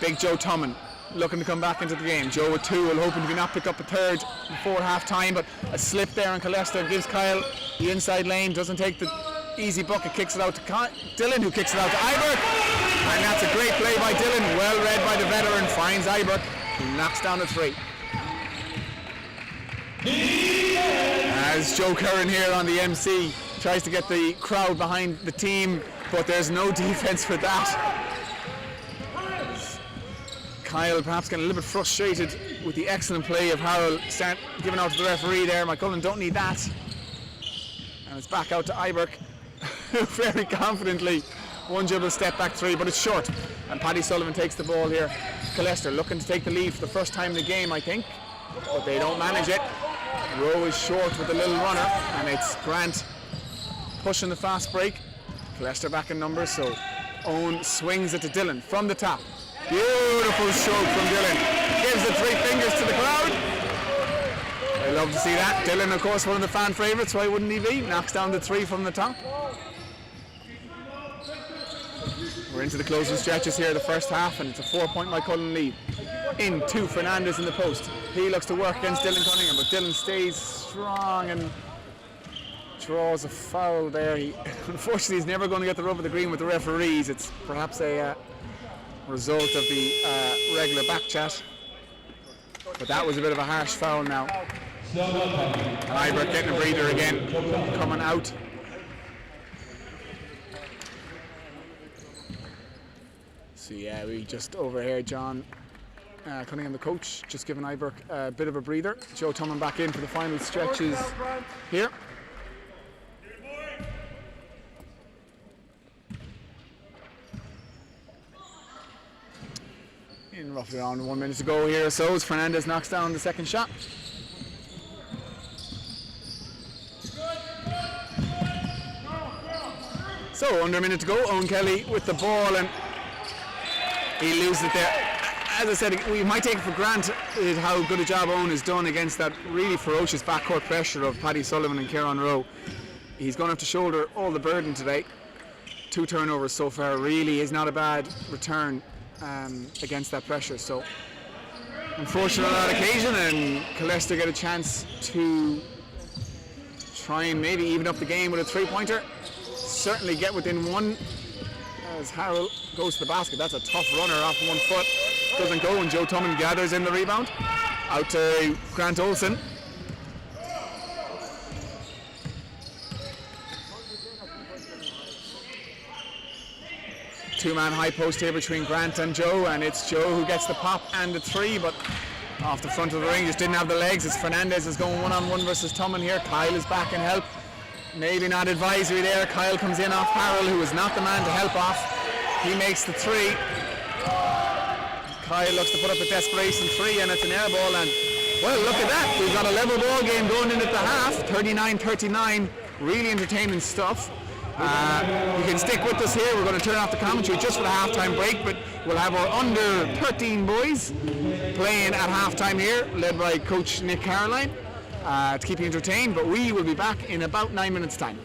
Big Joe Tumman looking to come back into the game. Joe with 2 will hoping to not pick up a 3rd before half time, but a slip there on Killester gives Kyle the inside lane, doesn't take the easy bucket, kicks it out to Dylan, who kicks it out to Ibert, and that's a great play by Dylan, well read by the veteran, finds Ibert, who knocks down the 3. As Joe Curran here on the MC tries to get the crowd behind the team, but there's no defense for that. Kyle perhaps getting a little bit frustrated with the excellent play of Harold giving out to the referee there. Moycullen don't need that. And it's back out to Ibert, who very confidently one dribble step back 3, but it's short. And Paddy Sullivan takes the ball here. Killester looking to take the lead for the first time in the game, I think, but they don't manage it. Rowe is short with a little runner, and it's Grant pushing the fast break. Killester back in numbers, so Owen swings it to Dylan from the top. Beautiful stroke from Dylan. Gives the 3 fingers to the crowd. I love to see that. Dylan, of course, one of the fan favourites, why wouldn't he be? Knocks down the 3 from the top. We're into the closing stretches here of the first half, and it's a 4-point Moycullen lead. Into Fernandez in the post. He looks to work against Dylan Cunningham, but Dylan stays strong and draws a foul there. Unfortunately, he's never going to get the rub of the green with the referees. It's perhaps a result of the regular back chat, but that was a bit of a harsh foul now. And Ibert getting a breather again, coming out. So yeah, we just overheard John Cunningham, the coach, just giving Ibert a bit of a breather. Joe Tumman back in for the final stretches here. In roughly around 1 minute to go here, so as Fernandez knocks down the second shot. So under a minute to go, Owen Kelly with the ball, and he loses it there. As I said, we might take it for granted how good a job Owen has done against that really ferocious backcourt pressure of Paddy Sullivan and Kieran Rowe. He's going to have to shoulder all the burden today. 2 turnovers so far really is not a bad return against that pressure. So unfortunate on that occasion, and Killester get a chance to try and maybe even up the game with a three-pointer. Certainly get within one as Harold goes to the basket. That's a tough runner off 1 foot. Doesn't go, and Joe Tumman gathers in the rebound. Out to Grant Olsen. Two-man high post here between Grant and Joe, and it's Joe who gets the pop and the three, but off the front of the ring, just didn't have the legs. As Fernandez is going one-on-one versus Tumman here. Kyle is back in help. Maybe not advisory there. Kyle comes in off Harold, who is not the man to help off. He makes the three. Kyle looks to put up a desperation three, and it's an air ball, and well, look at that. We've got a level ball game going in at the half. 39-39. Really entertaining stuff. You can stick with us here. We're going to turn off the commentary just for the halftime break, but we'll have our under 13 boys playing at halftime here, led by Coach Nick Caroline, to keep you entertained. But we will be back in about 9 minutes' time.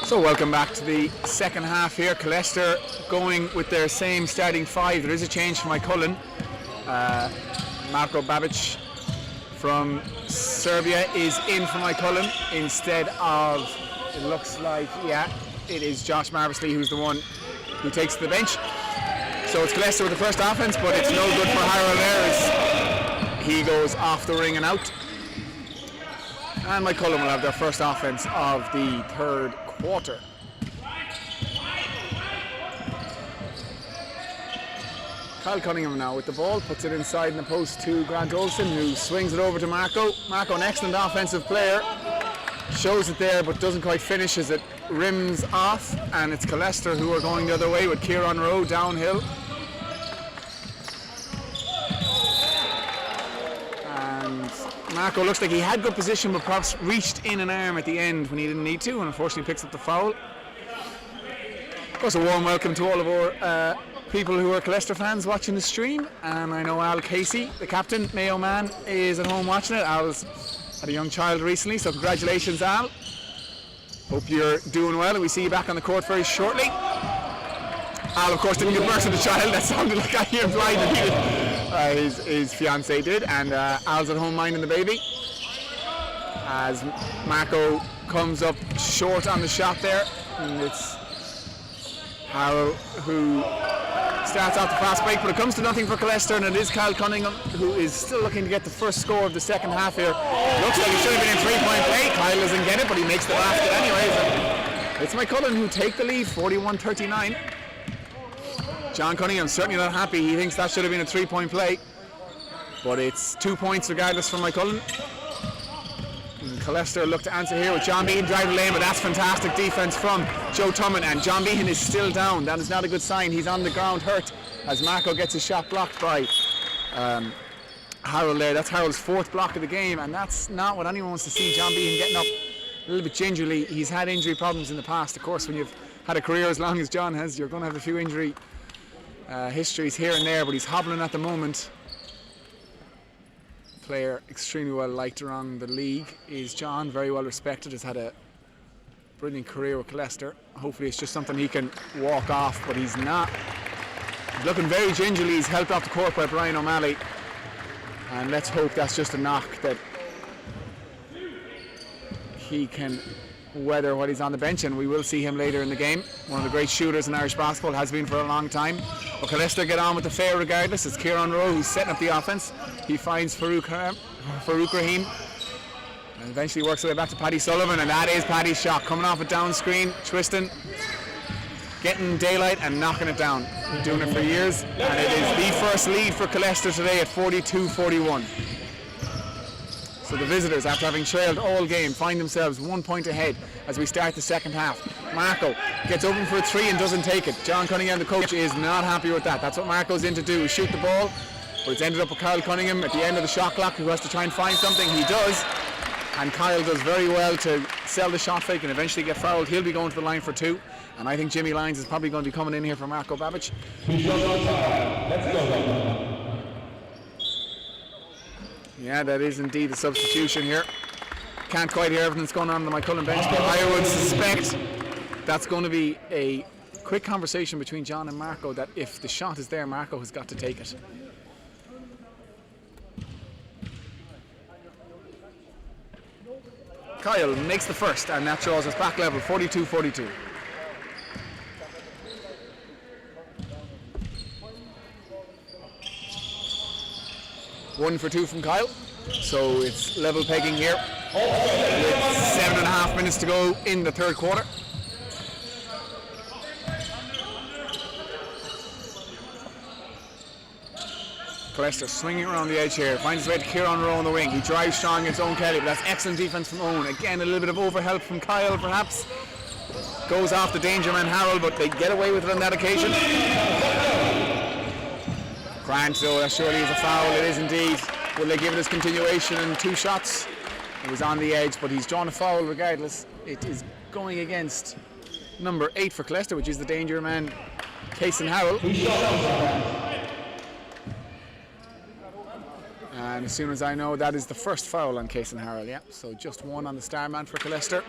So welcome back to the second half here. Killester going with their same starting five. There is a change for Moycullen. Marko Babic from Serbia is in for Moycullen instead of, it looks like, yeah, it is Josh Marvesley who's the one who takes the bench. So it's Killester with the first offense, but it's no good for Harold there as he goes off the ring and out. And Moycullen will have their first offense of the third quarter. Kyle Cunningham now with the ball, puts it inside in the post to Grant Olsen, who swings it over to Marko. Marko, an excellent offensive player, shows it there but doesn't quite finish as it rims off, and it's Killester who are going the other way with Kieran Rowe downhill. And Marko looks like he had good position but perhaps reached in an arm at the end when he didn't need to, and unfortunately picks up the foul. Of course, a warm welcome to all of our people who are Killester fans watching the stream, and I know Al Casey, the captain, Mayo man, is at home watching it. Al's had a young child recently, so congratulations, Al. Hope you're doing well, and we see you back on the court very shortly. Al, of course, didn't give birth to the child. That sounded like I implied that his fiancée did, and Al's at home minding the baby as Marko comes up short on the shot there, and it's Harold who starts off the fast break, but it comes to nothing for Killester, and it is Kyle Cunningham who is still looking to get the first score of the second half here. Looks like he should have been in three-point play. Kyle doesn't get it, but he makes the basket anyways. It's Moycullen who take the lead, 41-39. John Cunningham certainly not happy. He thinks that should have been a three-point play, but it's 2 points regardless from Moycullen. Killester look to answer here with John Behan driving the lane, but that's fantastic defense from Joe Tumman, and John Behan is still down. That is not a good sign. He's on the ground hurt as Marko gets his shot blocked by Harold there. That's Harold's fourth block of the game, and that's not what anyone wants to see. John Behan getting up a little bit gingerly. He's had injury problems in the past. Of course, when you've had a career as long as John has, you're going to have a few injury histories here and there, but he's hobbling at the moment. Player extremely well liked around the league is John, very well respected, has had a brilliant career with Killester. Hopefully it's just something he can walk off, but he's not. He's looking very gingerly. He's helped off the court by Brian O'Malley, and let's hope that's just a knock that he can weather while he's on the bench, and we will see him later in the game. One of the great shooters in Irish basketball, has been for a long time. But Killester get on with the fair regardless. It's Kieran Rowe who's setting up the offense. He finds Farouk Rahim and eventually works his way back to Paddy Sullivan, and that is Paddy's shot, coming off a down screen, twisting, getting daylight and knocking it down. Doing it for years, and it is the first lead for Killester today at 42-41. So the visitors, after having trailed all game, find themselves 1 point ahead as we start the second half. Marko gets open for a three and doesn't take it. John Cunningham, the coach, is not happy with that. That's what Marko's in to do, shoot the ball. But it's ended up with Kyle Cunningham at the end of the shot clock, who has to try and find something. He does, and Kyle does very well to sell the shot fake and eventually get fouled. He'll be going to the line for two, and I think Jimmy Lyons is probably going to be coming in here for Marko Babic. Let's go. Yeah, that is indeed a substitution here. Can't quite hear everything that's going on the Moycullen bench, but I would suspect that's going to be a quick conversation between John and Marko that if the shot is there, Marko has got to take it. Kyle makes the first, and that shows us back level, 42-42. One for two from Kyle, so it's level pegging here with 7.5 minutes to go in the third quarter. Killester swinging around the edge here, finds his way to Kieran Rowe on the wing. He drives strong against Owen Kelly, but that's excellent defense from Owen. Again, a little bit of overhelp from Kyle perhaps. Goes off the danger man Harold, but they get away with it on that occasion. Grant, though, that surely is a foul. It is indeed. Will they give it his continuation in 2 shots? It was on the edge, but he's drawn a foul regardless. It is going against number 8 for Killester, which is the danger man, Kaysen Harrell. And as soon as I know, that is the first foul on Kaysen Harrell, yeah. So just one on the star man for Killester.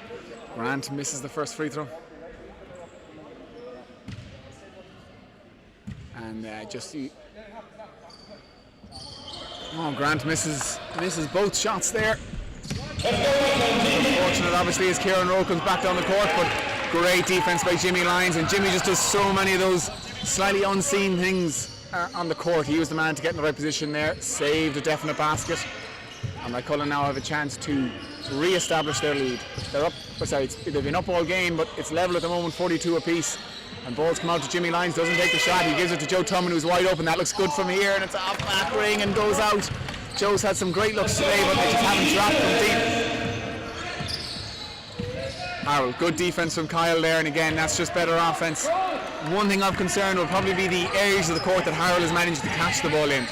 Grant misses the first free throw. And Grant misses both shots there. Unfortunate, obviously, as Kieran Rowe comes back down the court, but great defense by Jimmy Lyons, and Jimmy just does so many of those slightly unseen things on the court. He was the man to get in the right position there, saved a definite basket, and Moycullen now have a chance to re-establish their lead. They're up, they've been up all game, but it's level at the moment, 42 apiece. And balls come out to Jimmy Lyons, doesn't take the shot, he gives it to Joe Tumman, who's wide open. That looks good from here, and it's off back ring and goes out. Joe's had some great looks today, but they just haven't dropped from deep. Harold, good defense from Kyle there, and again, that's just better offense. One thing of concern will probably be the areas of the court that Harold has managed to catch the ball in.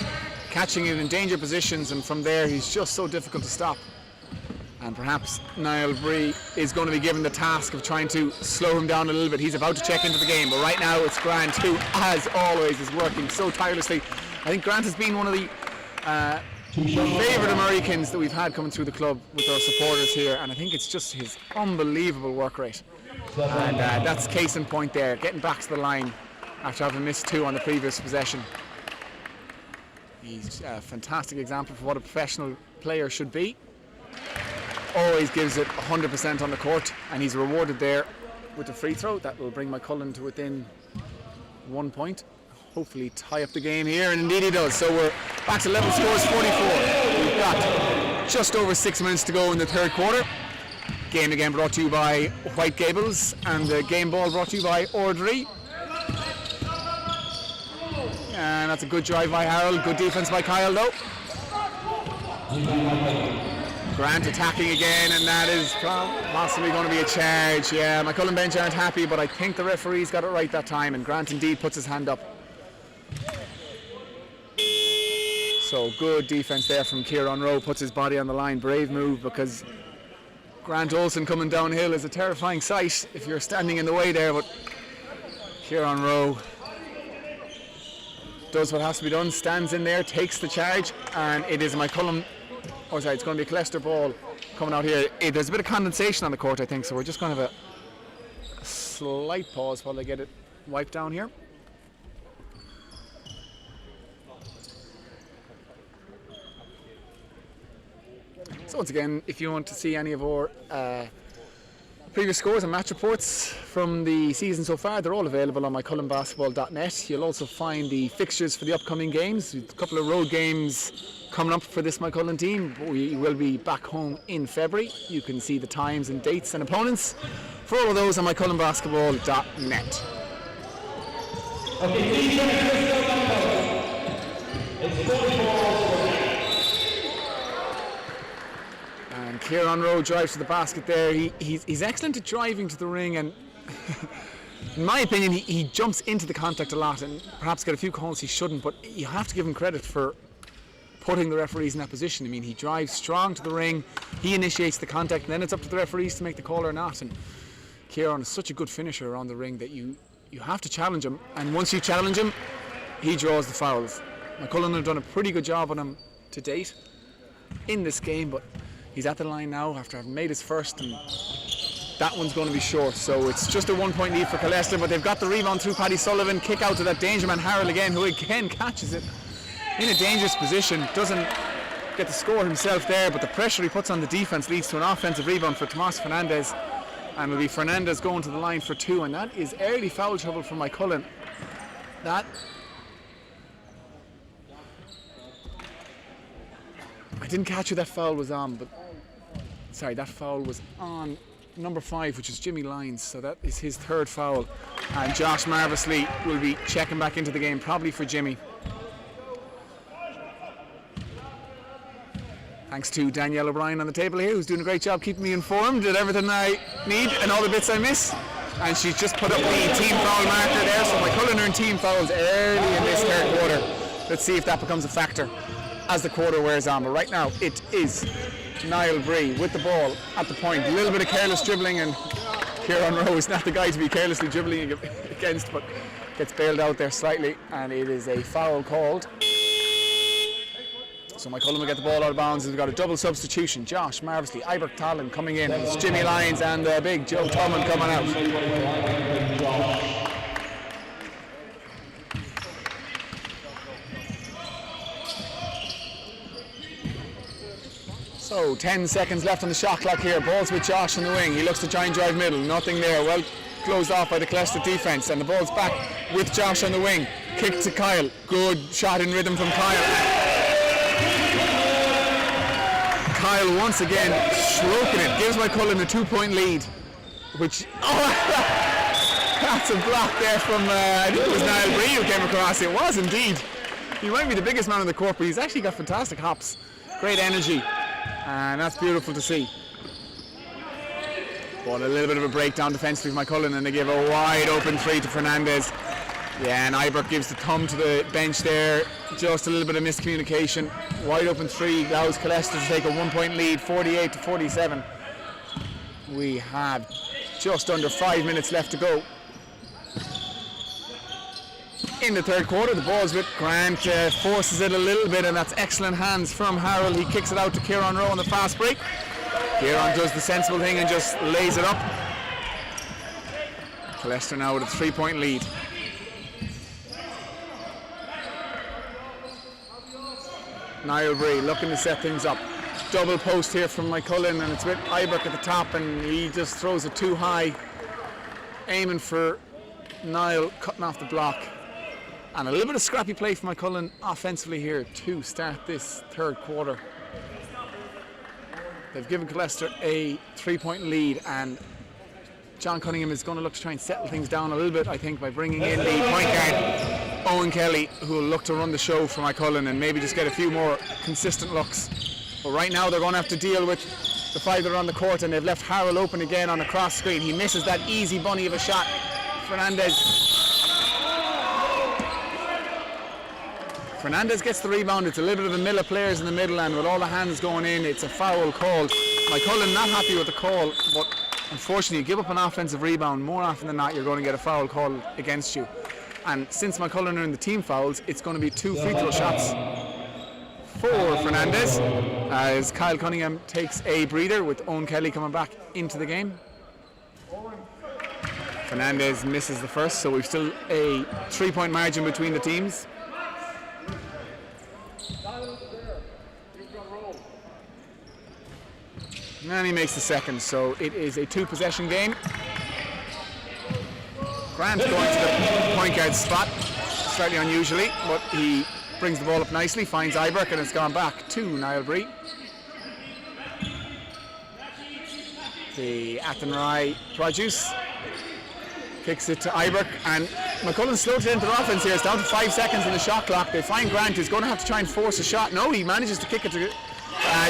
Catching it in danger positions, and from there he's just so difficult to stop. And perhaps Niall Bree is going to be given the task of trying to slow him down a little bit. He's about to check into the game, but right now it's Grant, who, as always, is working so tirelessly. I think Grant has been one of the favourite Americans that we've had coming through the club with our supporters here, and I think it's just his unbelievable work rate. And that's case in point there, getting back to the line after having missed 2 on the previous possession. He's a fantastic example for what a professional player should be. Always gives it 100% on the court, and he's rewarded there with the free throw. That will bring Moycullen to within 1 point. Hopefully tie up the game here, and indeed he does. So we're back to level scores, 44. We've got just over 6 minutes to go in the third quarter. Game again brought to you by White Gables, and the game ball brought to you by Ordry. And that's a good drive by Harold, good defense by Kyle though. Grant attacking again, and that is possibly going to be a charge. Yeah, Moycullen bench aren't happy, but I think the referee's got it right that time, and Grant indeed puts his hand up. So good defense there from Kieran Rowe, puts his body on the line. Brave move, because Grant Olsen coming downhill is a terrifying sight if you're standing in the way there, but Kieran Rowe does what has to be done, stands in there, takes the charge, and it is Moycullen. Oh, sorry, it's going to be a Killester ball coming out here. There's a bit of condensation on the court, I think, so we're just going to have a slight pause while they get it wiped down here. So once again, if you want to see any of our previous scores and match reports from the season so far, they're all available on moycullenbasketball.net. You'll also find the fixtures for the upcoming games. A couple of road games coming up for this Moycullen team. We will be back home in February. You can see the times and dates and opponents for all of those on moycullenbasketball.net. And Kieran Rowe drives to the basket there. He's excellent at driving to the ring, and in my opinion he jumps into the contact a lot and perhaps get a few calls he shouldn't, but you have to give him credit for putting the referees in that position. I mean, he drives strong to the ring, he initiates the contact, and then it's up to the referees to make the call or not. And Kieran is such a good finisher around the ring that you have to challenge him, and once you challenge him, he draws the fouls. Moycullen have done a pretty good job on him to date in this game, but he's at the line now after having made his first, and that one's going to be short. So it's just a 1 point lead for Killester, but they've got the rebound through Paddy Sullivan. Kick out to that danger man Harold again, who again catches it in a dangerous position, doesn't get the score himself there, but the pressure he puts on the defense leads to an offensive rebound for Tomas Fernandez, and it'll be Fernandez going to the line for 2, and that is early foul trouble for Moycullen. That I didn't catch who that foul was on, but sorry, that foul was on number 5, which is Jimmy Lyons, so that is his 3rd foul, and Josh marvellously will be checking back into the game, probably for Jimmy. Thanks to Danielle O'Brien on the table here, who's doing a great job keeping me informed with everything I need and all the bits I miss. And she's just put up the team foul marker there, so Moycullen earned team fouls early in this third quarter. Let's see if that becomes a factor as the quarter wears on. But right now, it is Niall Bree with the ball at the point. A little bit of careless dribbling, and Kieran Rowe is not the guy to be carelessly dribbling against, but gets bailed out there slightly, and it is a foul called. So Moycullen will get the ball out of bounds. We've got a double substitution. Josh marvellously, Ibert Talon coming in. It's Jimmy Lyons and big Joe Tumman coming out. So 10 seconds left on the shot clock here. Ball's with Josh on the wing. He looks to try and drive middle. Nothing there. Well closed off by the Killester defence, and the ball's back with Josh on the wing. Kick to Kyle. Good shot in rhythm from Kyle. Kyle once again stroking it. Gives Moycullen a 2-point lead. Which, that's a block there from, I think it was Niall Bree who came across. It was indeed. He might be the biggest man on the court, but he's actually got fantastic hops. Great energy. And that's beautiful to see. But a little bit of a breakdown defensively for Moycullen, and they give a wide open 3 to Fernandez. Yeah, and Ibrox gives the thumb to the bench there. Just a little bit of miscommunication. Wide open 3 allows Killester to take a 1-point lead, 48 to 47. We have just under 5 minutes left to go. In the third quarter, the ball's with Grant, forces it a little bit, and that's excellent hands from Harold. He kicks it out to Kieran Rowe on the fast break. Kieran does the sensible thing and just lays it up. Killester now with a 3-point lead. Niall Bree looking to set things up. Double post here from Moycullen, and it's with Ibrox at the top, and he just throws it too high, aiming for Niall, cutting off the block. And a little bit of scrappy play from Moycullen offensively here to start this third quarter. They've given Killester a 3-point lead, and John Cunningham is going to look to try and settle things down a little bit, I think, by bringing in the point guard Owen Kelly, who will look to run the show for Moycullen and maybe just get a few more consistent looks. But right now they're going to have to deal with the 5 that are on the court, and they've left Harold open again on a cross screen. He misses that easy bunny of a shot. Fernandez gets the rebound. It's a little bit of a mill of players in the middle, and with all the hands going in, it's a foul called. Moycullen not happy with the call, but unfortunately you give up an offensive rebound, more often than not you're going to get a foul called against you. And since Moycullen are in the team fouls, it's going to be 2 free throw shots for Fernandez, as Kyle Cunningham takes a breather with Owen Kelly coming back into the game. Fernandez misses the first, so we've still a 3-point margin between the teams. And he makes the second, so it is a 2-possession game. Grant going to the point guard spot, slightly unusually, but he brings the ball up nicely, finds Ibrox, and it's gone back to Niall Bree. The Athenry produce kicks it to Ibrox, and Moycullen slowed it into the offense here. It's down to 5 seconds on the shot clock. They find Grant, who's going to have to try and force a shot. No, he manages to kick it to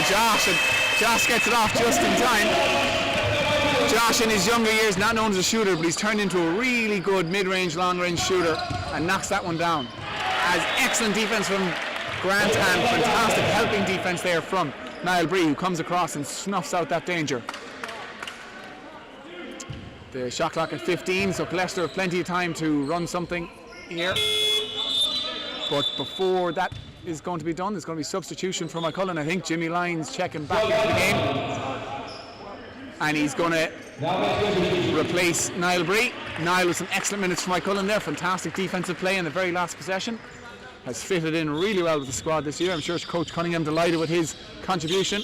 Josh, and Josh gets it off just in time. Josh in his younger years not known as a shooter, but he's turned into a really good mid-range, long-range shooter and knocks that one down. As excellent defense from Grant and fantastic helping defense there from Niall Bree, who comes across and snuffs out that danger. The shot clock at 15, so Killester have plenty of time to run something here. But before that is going to be done, there's going to be substitution for Moycullen. I think Jimmy Lyons checking back into the game. And he's going to replace Niall Bree. Niall with some excellent minutes for Moycullen there. Fantastic defensive play in the very last possession. Has fitted in really well with the squad this year. I'm sure Coach Cunningham delighted with his contribution.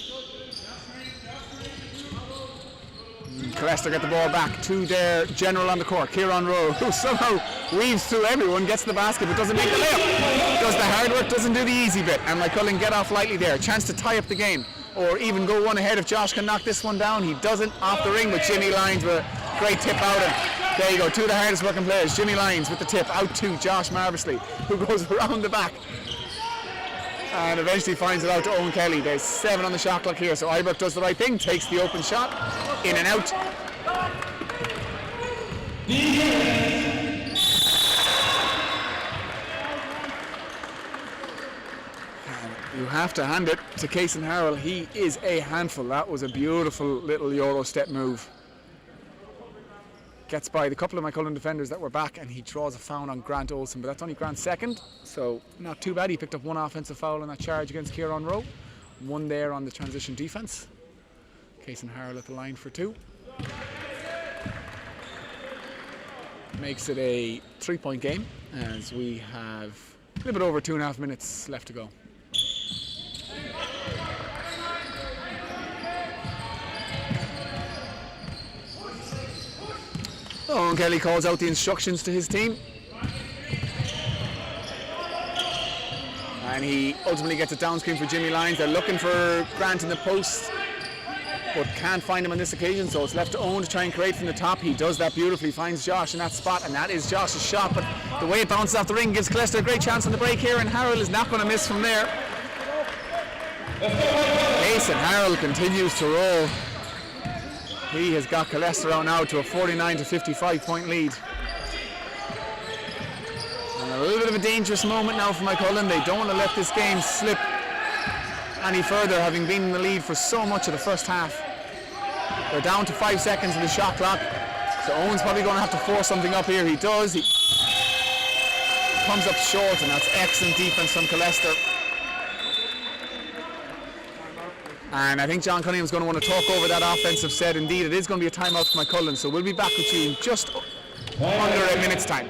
Killester get the ball back to their general on the court, Kieran Rowe, who somehow weaves through everyone, gets the basket but doesn't make the layup. Does the hard work, doesn't do the easy bit, and Moycullen get off lightly there. Chance to tie up the game, or even go one ahead if Josh can knock this one down. He doesn't, off the ring, but Jimmy Lyons with a great tip out. And there you go, 2 of the hardest working players. Jimmy Lyons with the tip out to Josh Marvelously, who goes around the back and eventually finds it out to Owen Kelly. There's 7 on the shot clock here, so Ibrox does the right thing, takes the open shot, in and out. You have to hand it to Cason Harrell. He is a handful. That was a beautiful little Euro step move. Gets by the couple of Moycullen defenders that were back, and he draws a foul on Grant Olsen, but that's only Grant's second, so not too bad. He picked up 1 offensive foul on that charge against Kieran Rowe, 1 there on the transition defense. Cason Harrell at the line for 2. Makes it a 3-point game as we have a little bit over 2.5 minutes left to go. Owen Kelly calls out the instructions to his team. And he ultimately gets it down screen for Jimmy Lyons. They're looking for Grant in the post, but can't find him on this occasion, so it's left to Owen to try and create from the top. He does that beautifully, finds Josh in that spot, and that is Josh's shot, but the way it bounces off the ring gives Killester a great chance on the break here, and Harold is not going to miss from there. Mason Harold continues to roll. He has got Killester out now to a 49 to 55 point lead. And a little bit of a dangerous moment now for Moycullen. They don't want to let this game slip any further, having been in the lead for so much of the first half. They're down to 5 seconds of the shot clock, so Owen's probably going to have to force something up here. He does. He comes up short, and that's excellent defense from Killester. And I think John Cunningham's going to want to talk over that offensive set. Indeed, it is going to be a timeout for Moycullen, so we'll be back with you in just under a minute's time.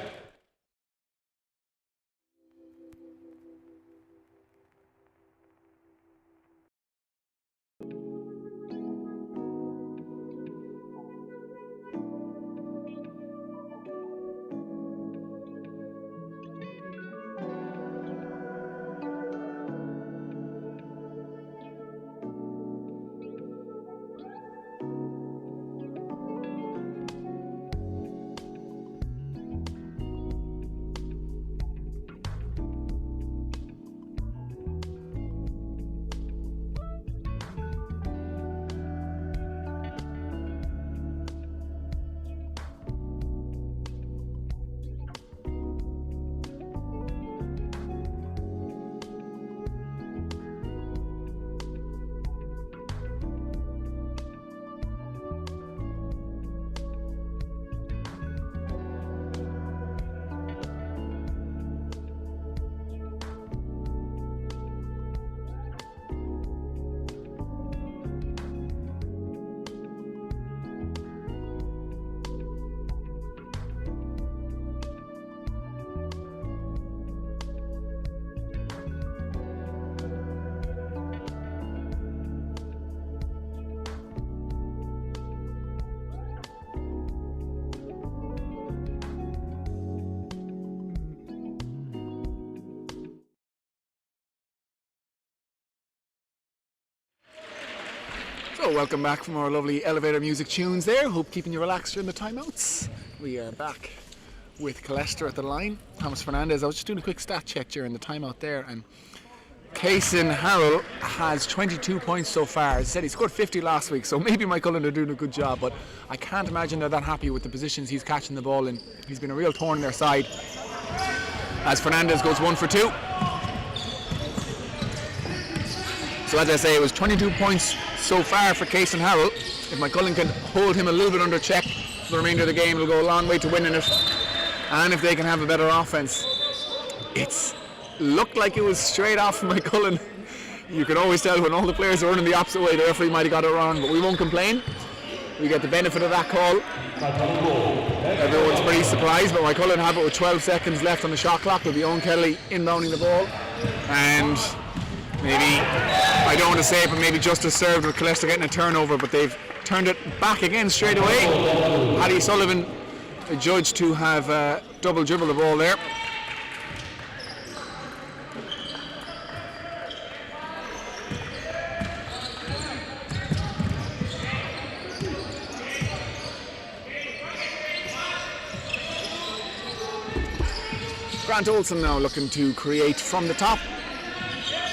So welcome back from our lovely elevator music tunes there. Hope keeping you relaxed during the timeouts. We are back with Killester at the line. Thomas Fernandez. I was just doing a quick stat check during the timeout there, and Kaysen Harrell has 22 points so far. As I said, he scored 50 last week, so maybe Moycullen are doing a good job, but I can't imagine they're that happy with the positions he's catching the ball in. He's been a real thorn in their side. As Fernandez goes 1 for 2. So as I say, it was 22 points so far for Kaysen Harrell. If Moycullen can hold him a little bit under check for the remainder of the game, it'll go a long way to winning it. And if they can have a better offense, it's looked like it was straight off from Moycullen. You can always tell when all the players are running the opposite way, the referee might have got it wrong, but we won't complain. We get the benefit of that call. Everyone's pretty surprised, but Moycullen have it with 12 seconds left on the shot clock. There'll be Owen Kelly inbounding the ball. And maybe, I don't want to say it, but maybe justice served with Killester getting a turnover, but they've turned it back again straight away. Paddy Sullivan, a judge to have double dribble the ball there. Grant Olsen now looking to create from the top.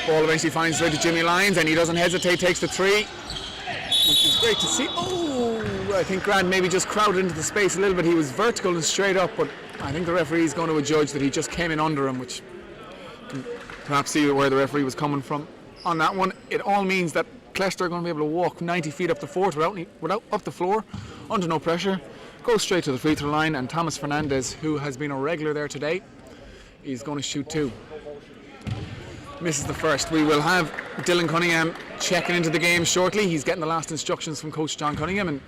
Ball eventually finds way to Jimmy Lyons, and he doesn't hesitate, takes the 3, which is great to see. Oh, I think Grant maybe just crowded into the space a little bit. He was vertical and straight up, but I think the referee is going to adjudge that he just came in under him, which you can perhaps see where the referee was coming from on that one. It all means that Killester are going to be able to walk 90 feet up the floor without up the floor, under no pressure, go straight to the free throw line, and Thomas Fernandez, who has been a regular there today, he's going to shoot 2. Misses the first. We will have Dylan Cunningham checking into the game shortly. He's getting the last instructions from Coach John Cunningham, and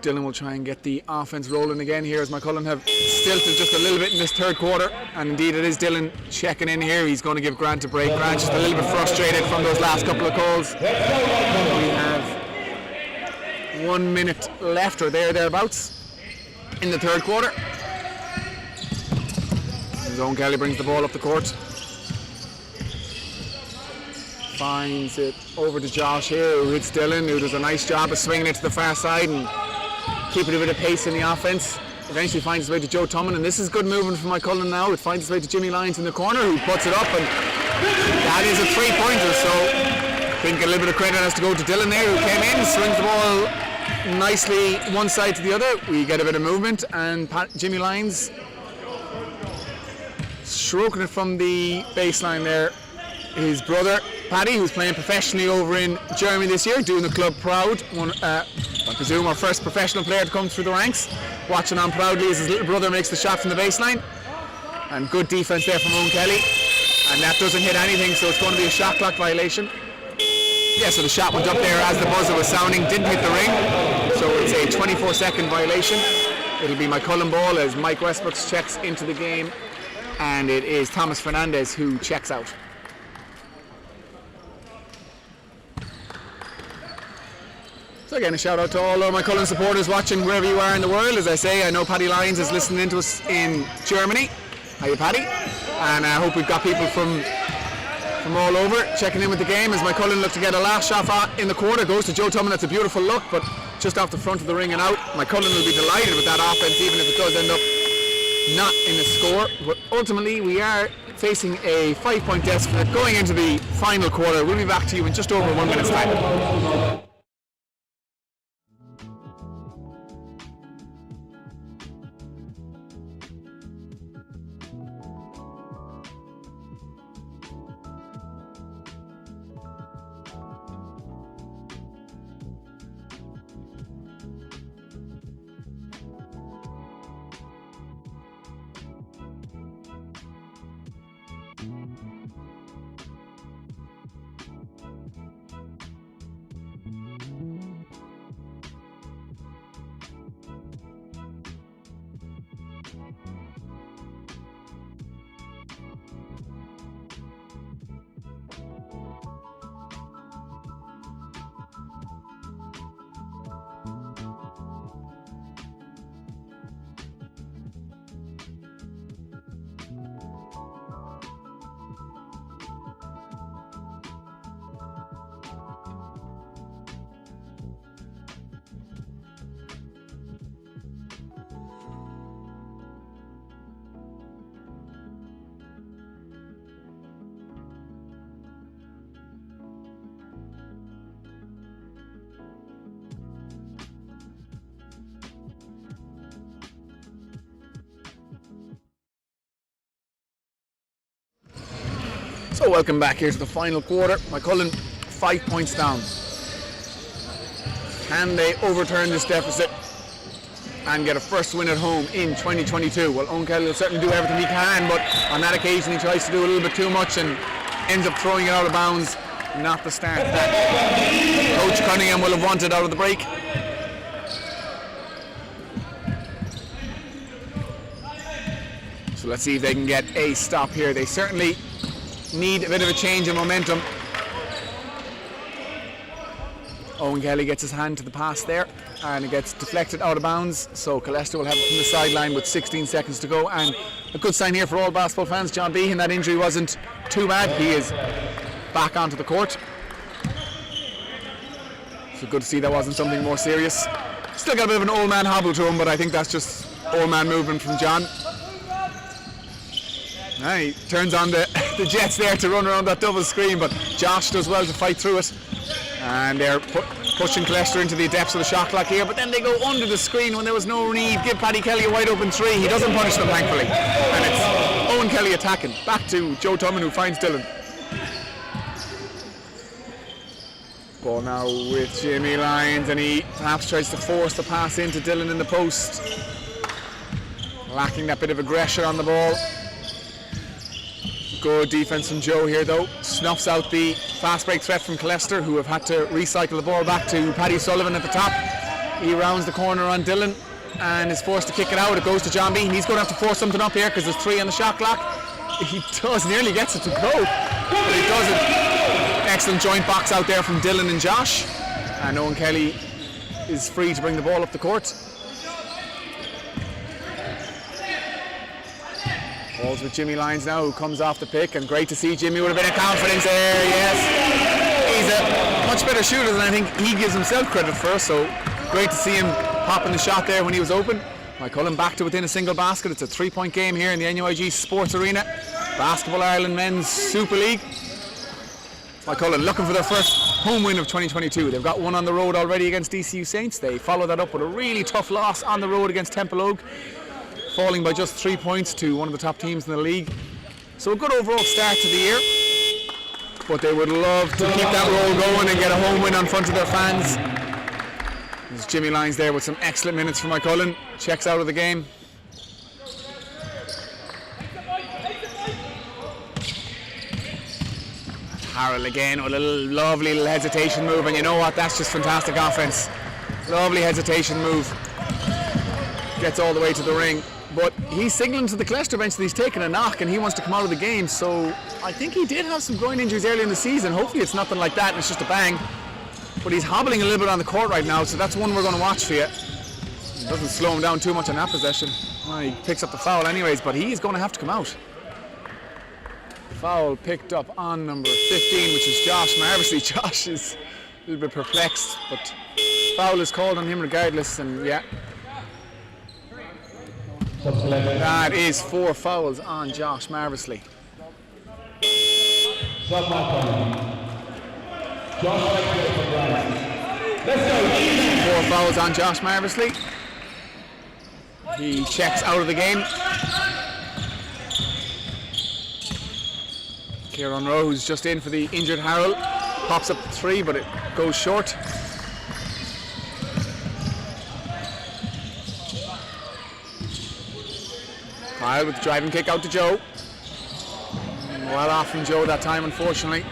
Dylan will try and get the offense rolling again here as Moycullen have stilted just a little bit in this third quarter. And indeed it is Dylan checking in here. He's going to give Grant a break. Grant just a little bit frustrated from those last couple of calls. We have 1 minute left or thereabouts. in the third quarter. Owen Kelly brings the ball up the court. Finds it over to Josh here, who hits Dylan, who does a nice job of swinging it to the far side and keeping a bit of pace in the offense. Eventually finds its way to Joe Tumman, and this is good movement from Moycullen now. It finds its way to Jimmy Lyons in the corner, who puts it up, and that is a 3-pointer. So I think a little bit of credit has to go to Dylan there, who came in, swings the ball nicely one side to the other. We get a bit of movement, and Jimmy Lyons stroking it from the baseline there. His brother Paddy, who's playing professionally over in Germany this year, doing the club proud. I presume our first professional player to come through the ranks. Watching on proudly as his little brother makes the shot from the baseline. And good defense there from Owen Kelly. And that doesn't hit anything, so it's going to be a shot clock violation. Yeah, so the shot went up there as the buzzer was sounding, didn't hit the ring. So it's a 24-second violation. It'll be Moycullen ball as Mike Westbrooks checks into the game. And it is Thomas Fernandez who checks out. So again, a shout out to all our Moycullen supporters watching wherever you are in the world. As I say, I know Paddy Lyons is listening in to us in Germany. Hiya Paddy. And I hope we've got people from all over checking in with the game as Moycullen look to get a last shot in the quarter. Goes to Joe Tumman. That's a beautiful look, but just off the front of the ring and out. Moycullen will be delighted with that offense, even if it does end up not in a score. But ultimately, we are facing a 5-point deficit going into the final quarter. We'll be back to you in just over 1 minute's time. So welcome back here to the final quarter. Moycullen 5 points down. Can they overturn this deficit and get a first win at home in 2022? Well, Owen Kelly will certainly do everything he can, but on that occasion he tries to do a little bit too much and ends up throwing it out of bounds. Not the start that Coach Cunningham will have wanted out of the break. So let's see if they can get a stop here. They certainly need a bit of a change in momentum. Owen Kelly gets his hand to the pass there and it gets deflected out of bounds, so Killester will have it from the sideline with 16 seconds to go. And a good sign here for all basketball fans, John Behan, that injury wasn't too bad. He is back onto the court, so good to see that wasn't something more serious. Still got a bit of an old man hobble to him, but I think that's just old man movement from John. He turns on the Jets there to run around that double screen, but Josh does well to fight through it. And they're pushing Killester into the depths of the shot clock here, but then they go under the screen when there was no need. Give Paddy Kelly a wide open three. He doesn't punish them, thankfully. And it's Owen Kelly attacking. Back to Joe Tumman, who finds Dylan. Ball now with Jimmy Lyons, and he perhaps tries to force the pass into Dylan in the post. Lacking that bit of aggression on the ball. Good defense from Joe here though. Snuffs out the fast break threat from Killester, who have had to recycle the ball back to Paddy Sullivan at the top. He rounds the corner on Dylan and is forced to kick it out. It goes to John Behan. He's going to have to force something up here because there's 3 on the shot clock. He does, nearly gets it to go, but he doesn't. Excellent joint box out there from Dylan and Josh. And Owen Kelly is free to bring the ball up the court. Balls with Jimmy Lyons now, who comes off the pick, and great to see Jimmy with a bit of confidence there, yes. He's a much better shooter than I think he gives himself credit for, so great to see him popping the shot there when he was open. Moycullen back to within a single basket. It's a 3-point game here in the NUIG Sports Arena. Basketball Ireland Men's Super League. Moycullen looking for their first home win of 2022. They've got one on the road already against DCU Saints. They follow that up with a really tough loss on the road against Temple Oak, falling by just 3 points to one of the top teams in the league. So a good overall start to the year, but they would love to keep that roll going and get a home win on front of their fans. There's Jimmy Lyons there with some excellent minutes for Moycullen. Checks out of the game. Harold again with a lovely little hesitation move, and you know what, that's just fantastic offense. Lovely hesitation move. Gets all the way to the ring, but he's signaling to the Killester bench that he's taking a knock and he wants to come out of the game, so I think he did have some groin injuries early in the season. Hopefully it's nothing like that and it's just a bang. But he's hobbling a little bit on the court right now, so that's one we're going to watch for you. It doesn't slow him down too much on that possession. Well, he picks up the foul anyways, but he's going to have to come out. Foul picked up on number 15, which is Josh Marvesley. Josh is a little bit perplexed, but foul is called on him regardless, and yeah. That is 4 fouls on Josh Marvesley. 4 fouls on Josh Marvesley. He checks out of the game. Kieran Rowe, who's just in for the injured Harold, pops up the 3, but it goes short. Kyle with the driving kick out to Joe. Well off from Joe that time, unfortunately.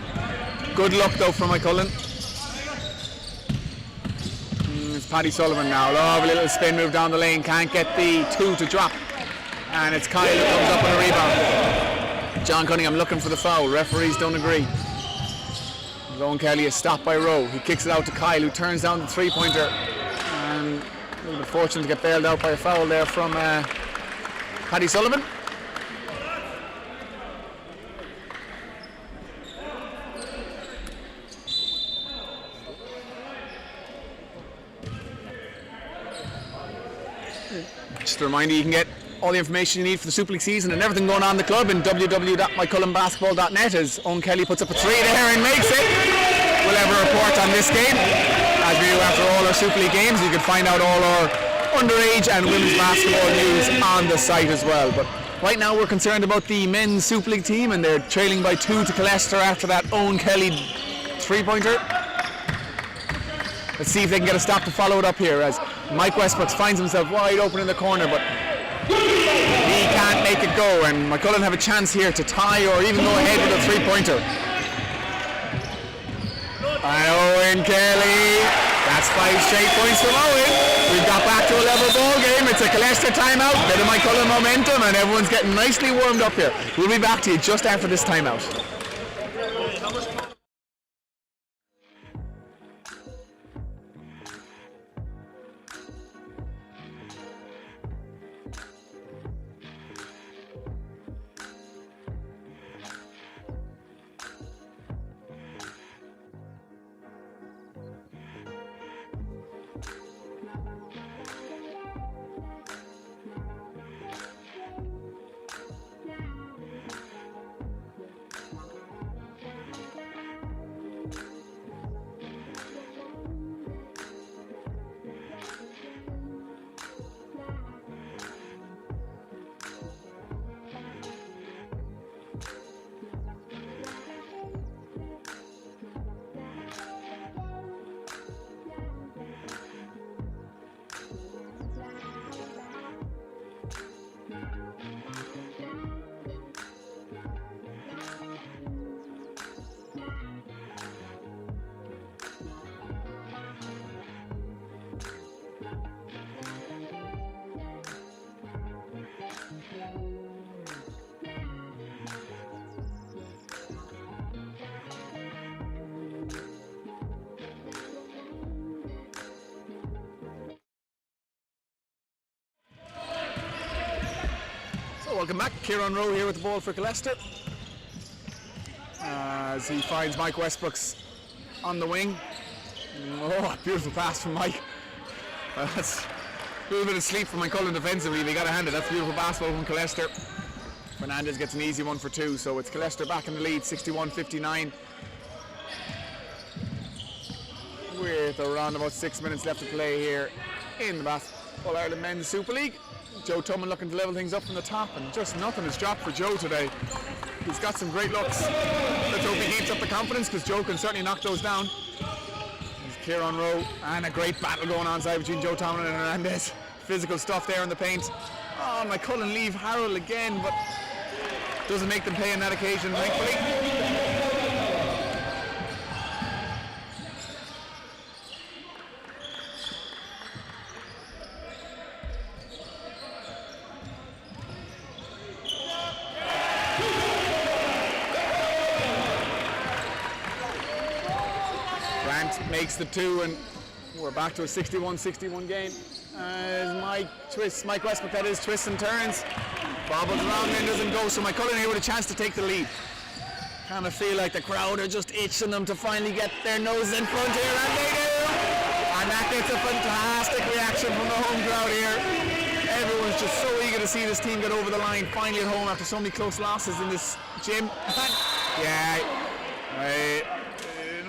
Good luck though from Moycullen. It's Paddy Sullivan now. Lovely little spin move down the lane. Can't get the 2 to drop. And it's Kyle who comes up on a rebound. John Cunningham looking for the foul. Referees don't agree. Rowan Kelly is stopped by Rowe. He kicks it out to Kyle, who turns down the 3-pointer. And a little bit fortunate to get bailed out by a foul there from Paddy Sullivan. Just a reminder, you can get all the information you need for the Super League season and everything going on in the club in www.moycullenbasketball.net, as Owen Kelly puts up a 3 there and makes it. We'll have a report on this game, as we do after all our Super League games. You can find out all our underage and women's basketball news on the site as well. But right now we're concerned about the men's Super League team, and they're trailing by 2 to Killester after that Owen Kelly 3-pointer. Let's see if they can get a stop to follow it up here, as Mike Westbrooks finds himself wide open in the corner, but he can't make it go, and Moycullen have a chance here to tie or even go ahead with a 3-pointer. And Owen Kelly, that's 5 straight points from Owen. We've got back to a level ball game. It's a Killester timeout, bit of Moycullen momentum, and everyone's getting nicely warmed up here. We'll be back to you just after this timeout. Welcome back. Kieran Rowe here with the ball for Killester. As he finds Mike Westbrooks on the wing. Oh, beautiful pass from Mike. That's a little bit of sleep from Moycullen defensively. They got to hand it. That's a beautiful basketball from Killester. Fernandez gets an easy 1 for 2, so it's Killester back in the lead, 61-59. With around about 6 minutes left to play here in the Basketball Ireland Men's Super League. Joe Tumman looking to level things up from the top, and just nothing has dropped for Joe today. He's got some great looks. Let's hope he keeps up the confidence, because Joe can certainly knock those down. There's Kieran Rowe, and a great battle going on side between Joe Tumman and Hernandez. Physical stuff there in the paint. Oh, Moycullen leave Harold again, but doesn't make them pay on that occasion, thankfully. Makes the 2, and we're back to a 61-61 game. As Mike Westbrook, that is, twists and turns, bobbles around and doesn't go. So Moycullen here with a chance to take the lead. Kind of feel like the crowd are just itching them to finally get their nose in front here, and they do. And that gets a fantastic reaction from the home crowd here. Everyone's just so eager to see this team get over the line finally at home after so many close losses in this gym.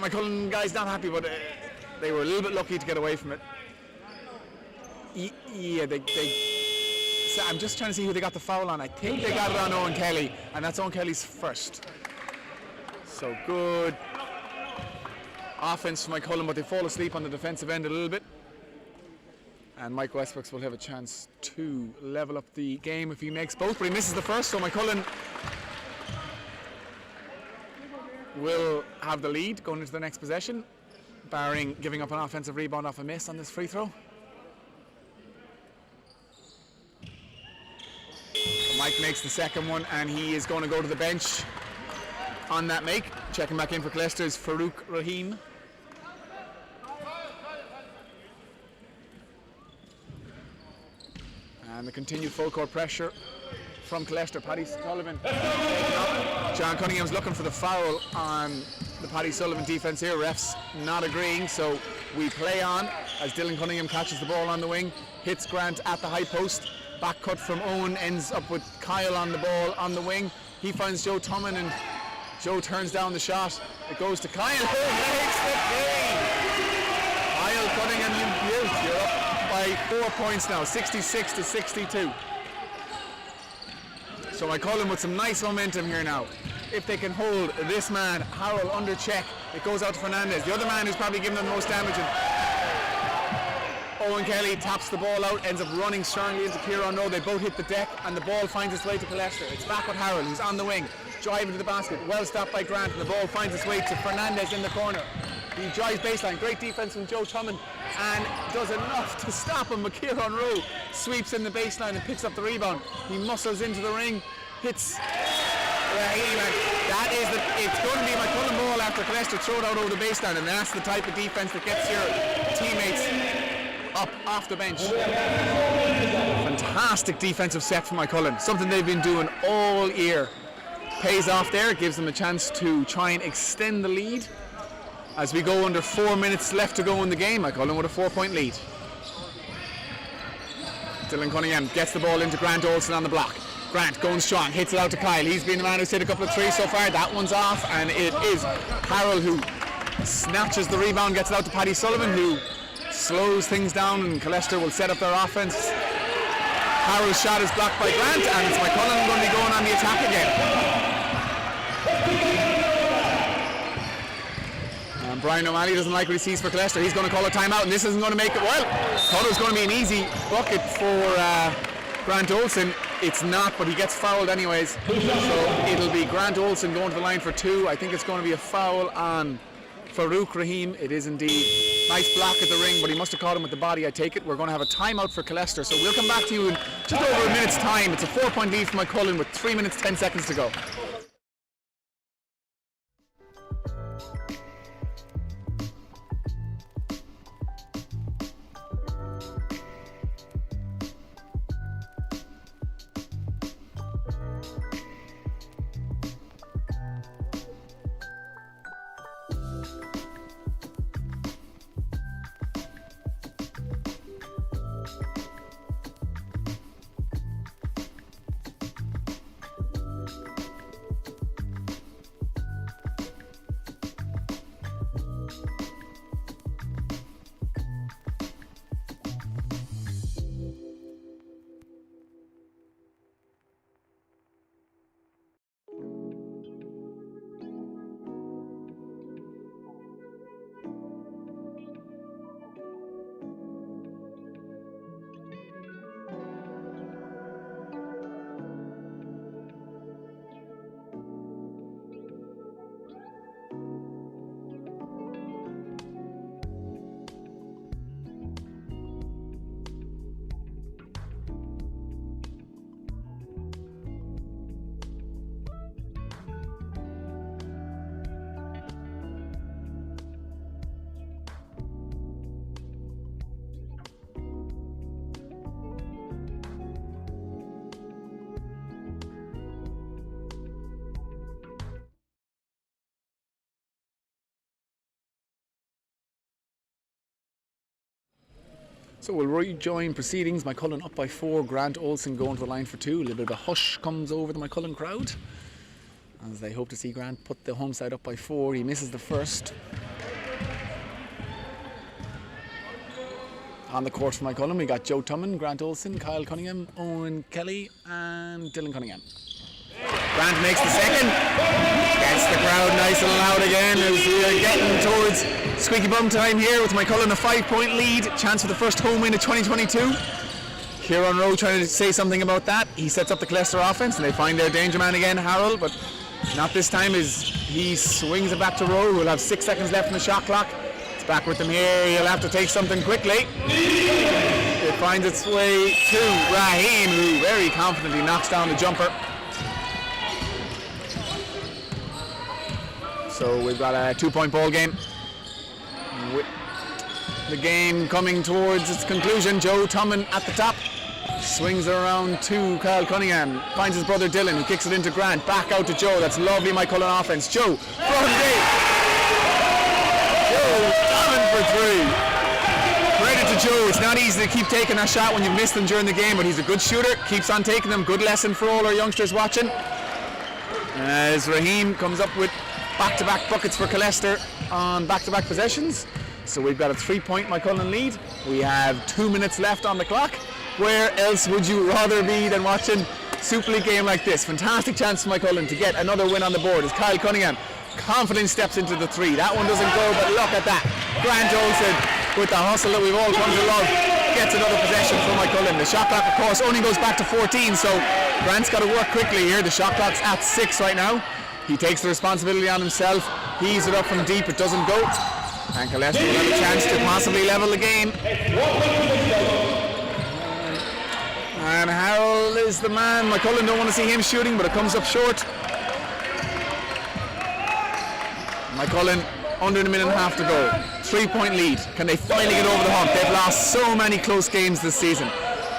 Moycullen guys not happy, but they were a little bit lucky to get away from it. Yeah, so I'm just trying to see who they got the foul on. I think they got it on Owen Kelly, and that's Owen Kelly's first. So good offense for Moycullen, but they fall asleep on the defensive end a little bit. And Mike Westbrooks will have a chance to level up the game if he makes both, but he misses the first, so Moycullen will have the lead going into the next possession, barring giving up an offensive rebound off a miss on this free throw. Mike makes the second one, and he is going to go to the bench on that make. Checking back in for Killester is Farouk Rahim. And the continued full court pressure from Killester. Paddy Sullivan. John Cunningham's looking for the foul on the Paddy Sullivan defense here. Refs not agreeing, so we play on as Dylan Cunningham catches the ball on the wing, hits Grant at the high post. Back cut from Owen, ends up with Kyle on the ball on the wing. He finds Joe Tumman, and Joe turns down the shot. It goes to Kyle, who makes the game. Kyle Cunningham, you're up by 4 points now, 66-62. So Moycullen with some nice momentum here now. If they can hold this man, Harold, under check, it goes out to Fernandez. The other man who's probably given them the most damage. Owen Kelly taps the ball out, ends up running strongly into Kieran Rowe. They both hit the deck, and the ball finds its way to Killester. It's back with Harold, who's on the wing, driving to the basket. Well stopped by Grant, and the ball finds its way to Fernandez in the corner. He drives baseline. Great defense from Joe Tumman, and does enough to stop him. But Kieran Rowe sweeps in the baseline and picks up the rebound. He muscles into the ring, hits. It's going to be Moycullen ball after Killester throw it out over the baseline, and that's the type of defense that gets your teammates up off the bench. Fantastic defensive set from Moycullen, something they've been doing all year. Pays off there, gives them a chance to try and extend the lead as we go under 4 minutes left to go in the game. Moycullen with a 4-point lead. Dylan Cunningham gets the ball into Grant Olsen on the block. Grant going strong, hits it out to Kyle. He's been the man who's hit a couple of threes so far. That one's off, and it is Harold who snatches the rebound, gets it out to Paddy Sullivan, who slows things down, and Killester will set up their offense. Harold's shot is blocked by Grant, and it's Moycullen going to be going on the attack again. And Brian O'Malley doesn't like what he sees for Killester. He's going to call a timeout, and this isn't going to make it well. Thought it was going to be an easy bucket for Grant Olsen. It's not, but he gets fouled anyways. So it'll be Grant Olsen going to the line for 2. I think it's going to be a foul on Farouk Rahim. It is indeed. Nice block at the ring, but he must have caught him with the body, I take it. We're going to have a timeout for Killester, so we'll come back to you in just over a minute's time. It's a 4-point lead for Moycullen with 3 minutes 10 seconds to go. So we'll rejoin proceedings. Moycullen up by 4. Grant Olsen going to the line for 2. A little bit of a hush comes over the Moycullen crowd as they hope to see Grant put the home side up by 4. He misses the first. On the court for Moycullen, we got Joe Tumman, Grant Olsen, Kyle Cunningham, Owen Kelly and Dylan Cunningham. Grant makes the second. Gets the crowd nice and loud again as we are getting towards squeaky bum time here with Moycullen a 5-point lead. Chance for the first home win of 2022. Kieran Rowe trying to say something about that. He sets up the Killester offense and they find their danger man again, Harold, but not this time as he swings it back to Rowe. We'll have 6 seconds left in the shot clock. It's back with him here. He'll have to take something quickly. It finds its way to Raheem, who very confidently knocks down the jumper. So we've got a 2-point ball game. With the game coming towards its conclusion, Joe Tumman at the top. Swings around to Kyle Cunningham. Finds his brother Dylan, who kicks it into Grant. Back out to Joe. That's lovely Moycullen offense. Joe, front gate. Joe Tumman for 3. Credit to Joe. It's not easy to keep taking that shot when you've missed them during the game, but he's a good shooter. Keeps on taking them. Good lesson for all our youngsters watching. As Raheem comes up with back-to-back buckets for Killester on back-to-back possessions. So we've got a 3-point Moycullen lead. We have 2 minutes left on the clock. Where else would you rather be than watching Super League game like this? Fantastic chance for Moycullen to get another win on the board as Kyle Cunningham confidently steps into the 3. That one doesn't go, but look at that. Grant Olsen with the hustle that we've all come to love gets another possession for Moycullen. The shot clock, of course, only goes back to 14, so Grant's got to work quickly here. The shot clock's at 6 right now. He takes the responsibility on himself. Heaves it up from deep. It doesn't go. And Killester will have a chance to possibly level the game. And Harold is the man. Moycullen don't want to see him shooting, but it comes up short. Moycullen under a minute and a half to go. 3-point lead. Can they finally get over the hump? They've lost so many close games this season.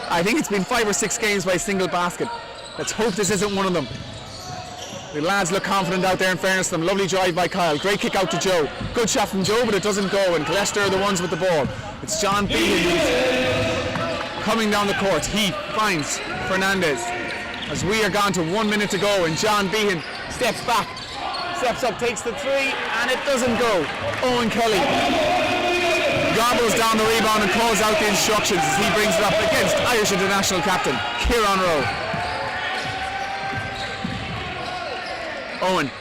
I think it's been 5 or 6 games by a single basket. Let's hope this isn't one of them. The lads look confident out there in fairness to them. Lovely drive by Kyle. Great kick out to Joe. Good shot from Joe, but it doesn't go. And Killester are the ones with the ball. It's John Behan who's coming down the court. He finds Fernandez. As we are gone to 1 minute to go, and John Behan steps back, steps up, takes the 3, and it doesn't go. Owen Kelly gobbles down the rebound and calls out the instructions as he brings it up against Irish international captain Kieran Rowe. Owen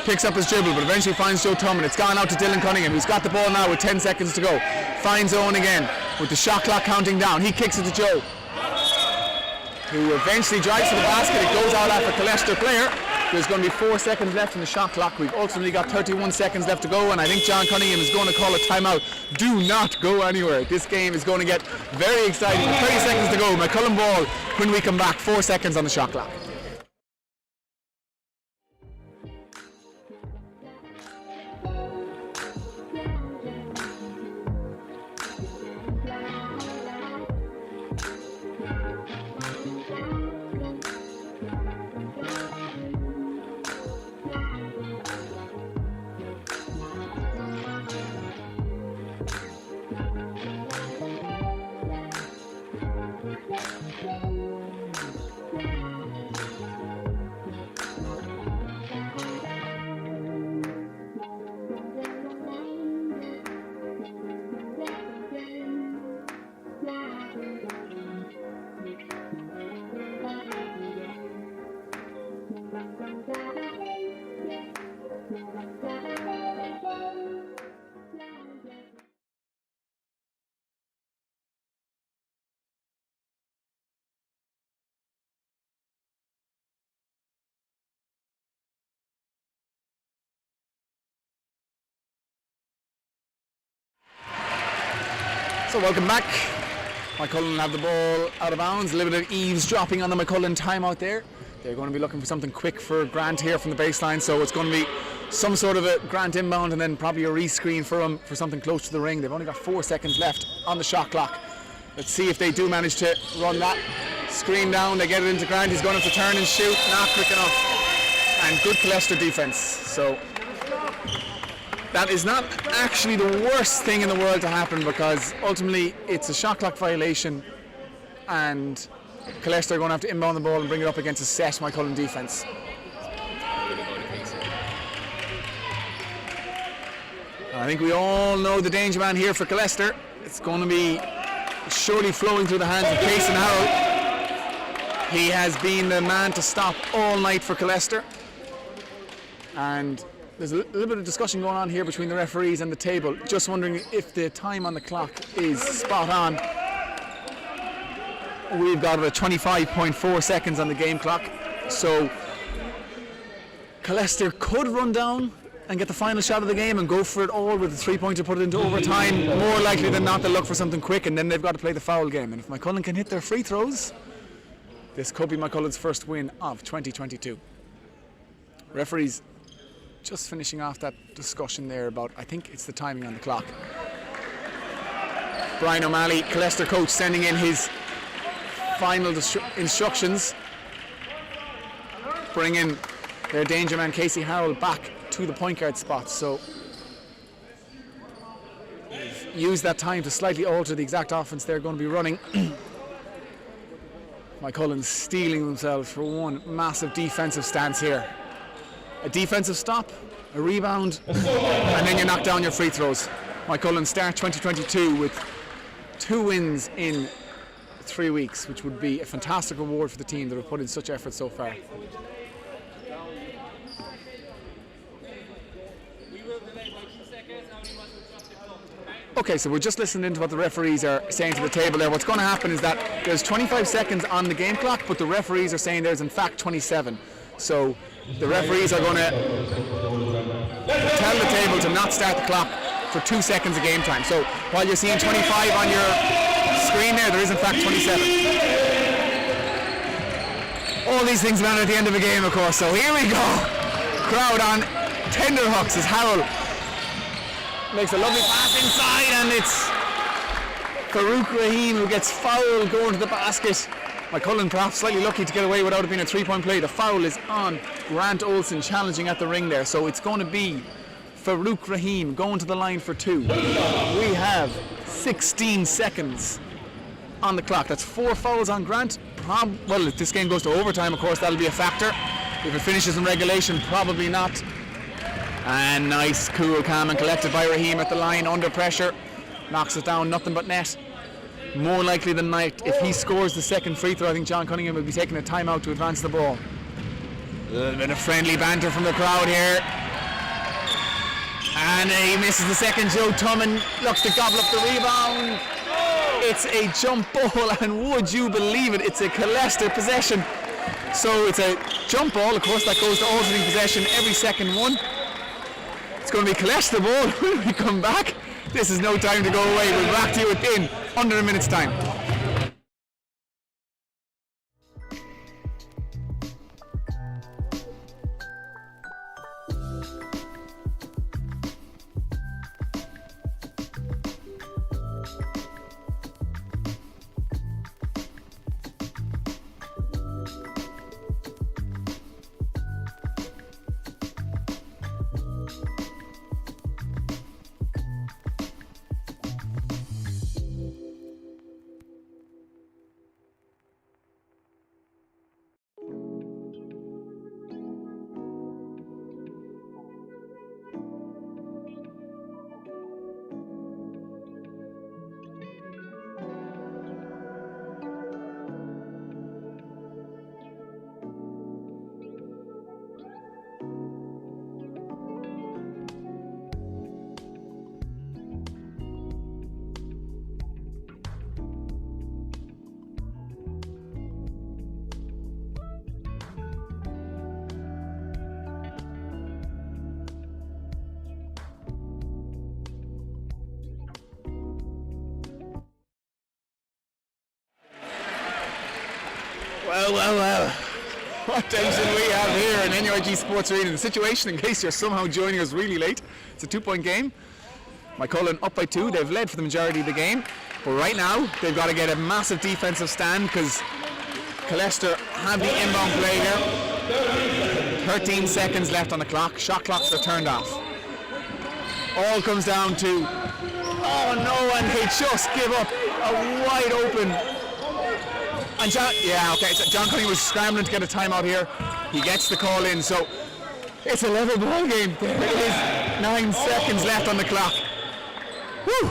picks up his dribble, but eventually finds Joe Tumman. It's gone out to Dylan Cunningham, who's got the ball now with 10 seconds to go. Finds Owen again with the shot clock counting down. He kicks it to Joe, who eventually drives to the basket. It goes out after Killester player. There's going to be 4 seconds left in the shot clock. We've ultimately got 31 seconds left to go, and I think John Cunningham is going to call a timeout. Do not go anywhere. This game is going to get very exciting. 30 seconds to go. Moycullen ball when we come back. 4 seconds on the shot clock. So welcome back. Moycullen have the ball out of bounds. A little bit of eavesdropping on the Moycullen timeout there. They're going to be looking for something quick for Grant here from the baseline, so it's going to be some sort of a Grant inbound and then probably a rescreen for him for something close to the ring. They've only got 4 seconds left on the shot clock. Let's see if they do manage to run that screen down. They get it into Grant. He's going to have to turn and shoot. Not quick enough. And good Killester defense. So That is not actually the worst thing in the world to happen, because ultimately it's a shot clock violation and Killester are going to have to inbound the ball and bring it up against a set Moycullen defence. I think we all know the danger man here for Killester. It's going to be surely flowing through the hands of Jason Harrell. He has been the man to stop all night for Killester. And there's a little bit of discussion going on here between the referees and the table. Just wondering if the time on the clock is spot on. We've got about 25.4 seconds on the game clock. So Killester could run down and get the final shot of the game and go for it all with a 3-pointer, put it into overtime. More likely than not, they'll look for something quick, and then they've got to play the foul game. And if Moycullen can hit their free throws, this could be Moycullen's first win of 2022. Referees just finishing off that discussion there about, I think it's the timing on the clock. Brian O'Malley, Killester coach, sending in his final instructions. Bringing their danger man Casey Harrell back to the point guard spot. So use that time to slightly alter the exact offense they're going to be running. Moycullen steeling themselves for one massive defensive stance here. A defensive stop, a rebound, and then you knock down your free throws. Moycullen start 2022 with 2 wins in 3 weeks, which would be a fantastic reward for the team that have put in such effort so far. Okay, so we're just listening to what the referees are saying to the table there. What's going to happen is that there's 25 seconds on the game clock, but the referees are saying there's in fact 27. So the referees are going to tell the table to not start the clock for 2 seconds of game time. So while you're seeing 25 on your screen there is in fact 27. All these things matter at the end of a game, of course. So here we go. Crowd on tender hooks as Harrell makes a lovely pass inside, and it's Farouk Rahim who gets fouled going to the basket. Moycullen perhaps slightly lucky to get away without it being a 3-point play. The foul is on Grant Olsen challenging at the ring there. So it's going to be Farouk Rahim going to the line for 2. We have 16 seconds on the clock. That's 4 fouls on Grant. Well, if this game goes to overtime, of course, that'll be a factor. If it finishes in regulation, probably not. And nice, cool, calm and collected by Rahim at the line under pressure. Knocks it down, nothing but net. More likely than not, if he scores the second free throw, I think John Cunningham will be taking a timeout to advance the ball. A little bit of friendly banter from the crowd here. And he misses the second. Joe Tumman looks to gobble up the rebound. It's a jump ball, and would you believe it, it's a Killester possession. So it's a jump ball, of course, that goes to alternating possession every second one. It's going to be Killester ball when we come back. This is no time to go away. We'll be back to you in under a minute's time. Well, what tension we have here in NUIG Sports Arena. The situation, in case you're somehow joining us really late, it's a 2-point game. Moycullen up by 2. They've led for the majority of the game, but right now they've got to get a massive defensive stand because Killester have the inbound play here. 13 seconds left on the clock. Shot clocks are turned off. All comes down to, oh no, and they just give up a wide open. And John Cunningham was scrambling to get a timeout here. He gets the call in, so it's a level ball game. There is 9 seconds left on the clock. Woo!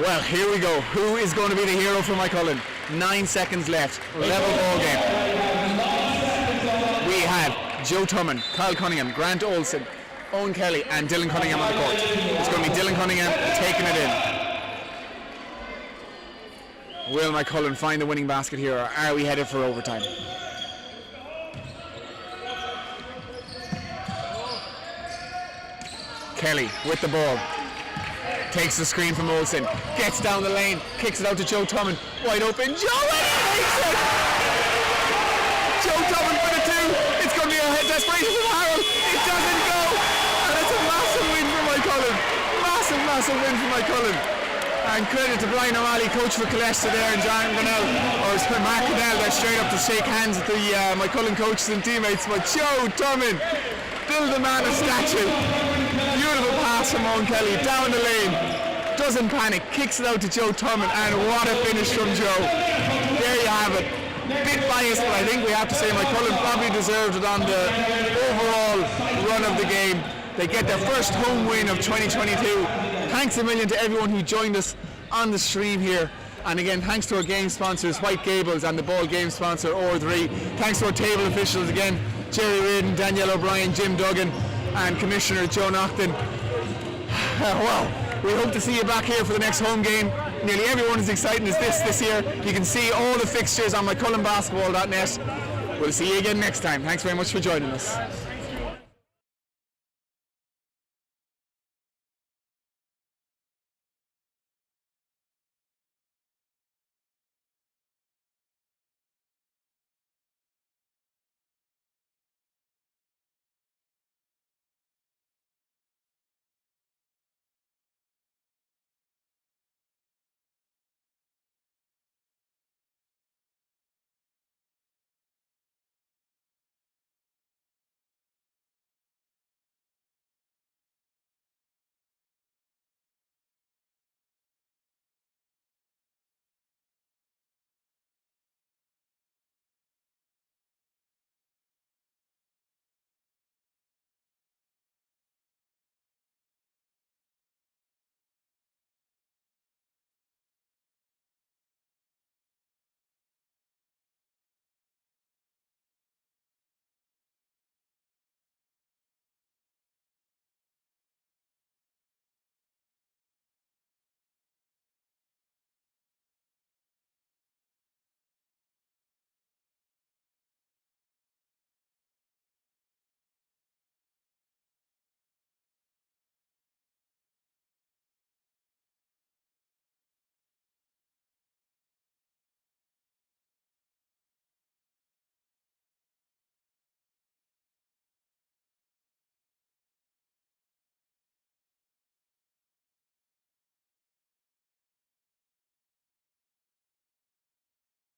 Well, here we go. Who is going to be the hero for Moycullen? 9 seconds left. Level ball game. We have Joe Tumman, Kyle Cunningham, Grant Olsen, Owen Kelly and Dylan Cunningham on the court. It's going to be Dylan Cunningham taking it in. Will Moycullen find the winning basket here, or are we headed for overtime? Kelly with the ball. Takes the screen from Olsen, gets down the lane, kicks it out to Joe Tumman, wide open, Joe, and he makes it! Joe Tumman for the 2, it's going to be a desperation from Harold, it doesn't go, and it's a massive win for Moycullen, massive win for Moycullen. And credit to Brian O'Malley, coach for Killester there, and John Gunnell, or Mark Gunnell, they're straight up to shake hands with the Moycullen coaches and teammates, but Joe Tumman, build the man a statue. Beautiful pass from Owen Kelly down the lane, doesn't panic, kicks it out to Joe Tumman, and what a finish from Joe. There you have it. Bit biased, but I think we have to say Moycullen probably deserved it on the overall run of the game. They get their first home win of 2022. Thanks a million to everyone who joined us on the stream here. And again, thanks to our game sponsors, White Gables, and the ball game sponsor, Or3. Thanks to our table officials again, Jerry Reardon, Danielle O'Brien, Jim Duggan, and Commissioner Joe Naughton. Well, we hope to see you back here for the next home game. Nearly everyone is excited as this year. You can see all the fixtures on MoycullenBasketball.net. We'll see you again next time. Thanks very much for joining us.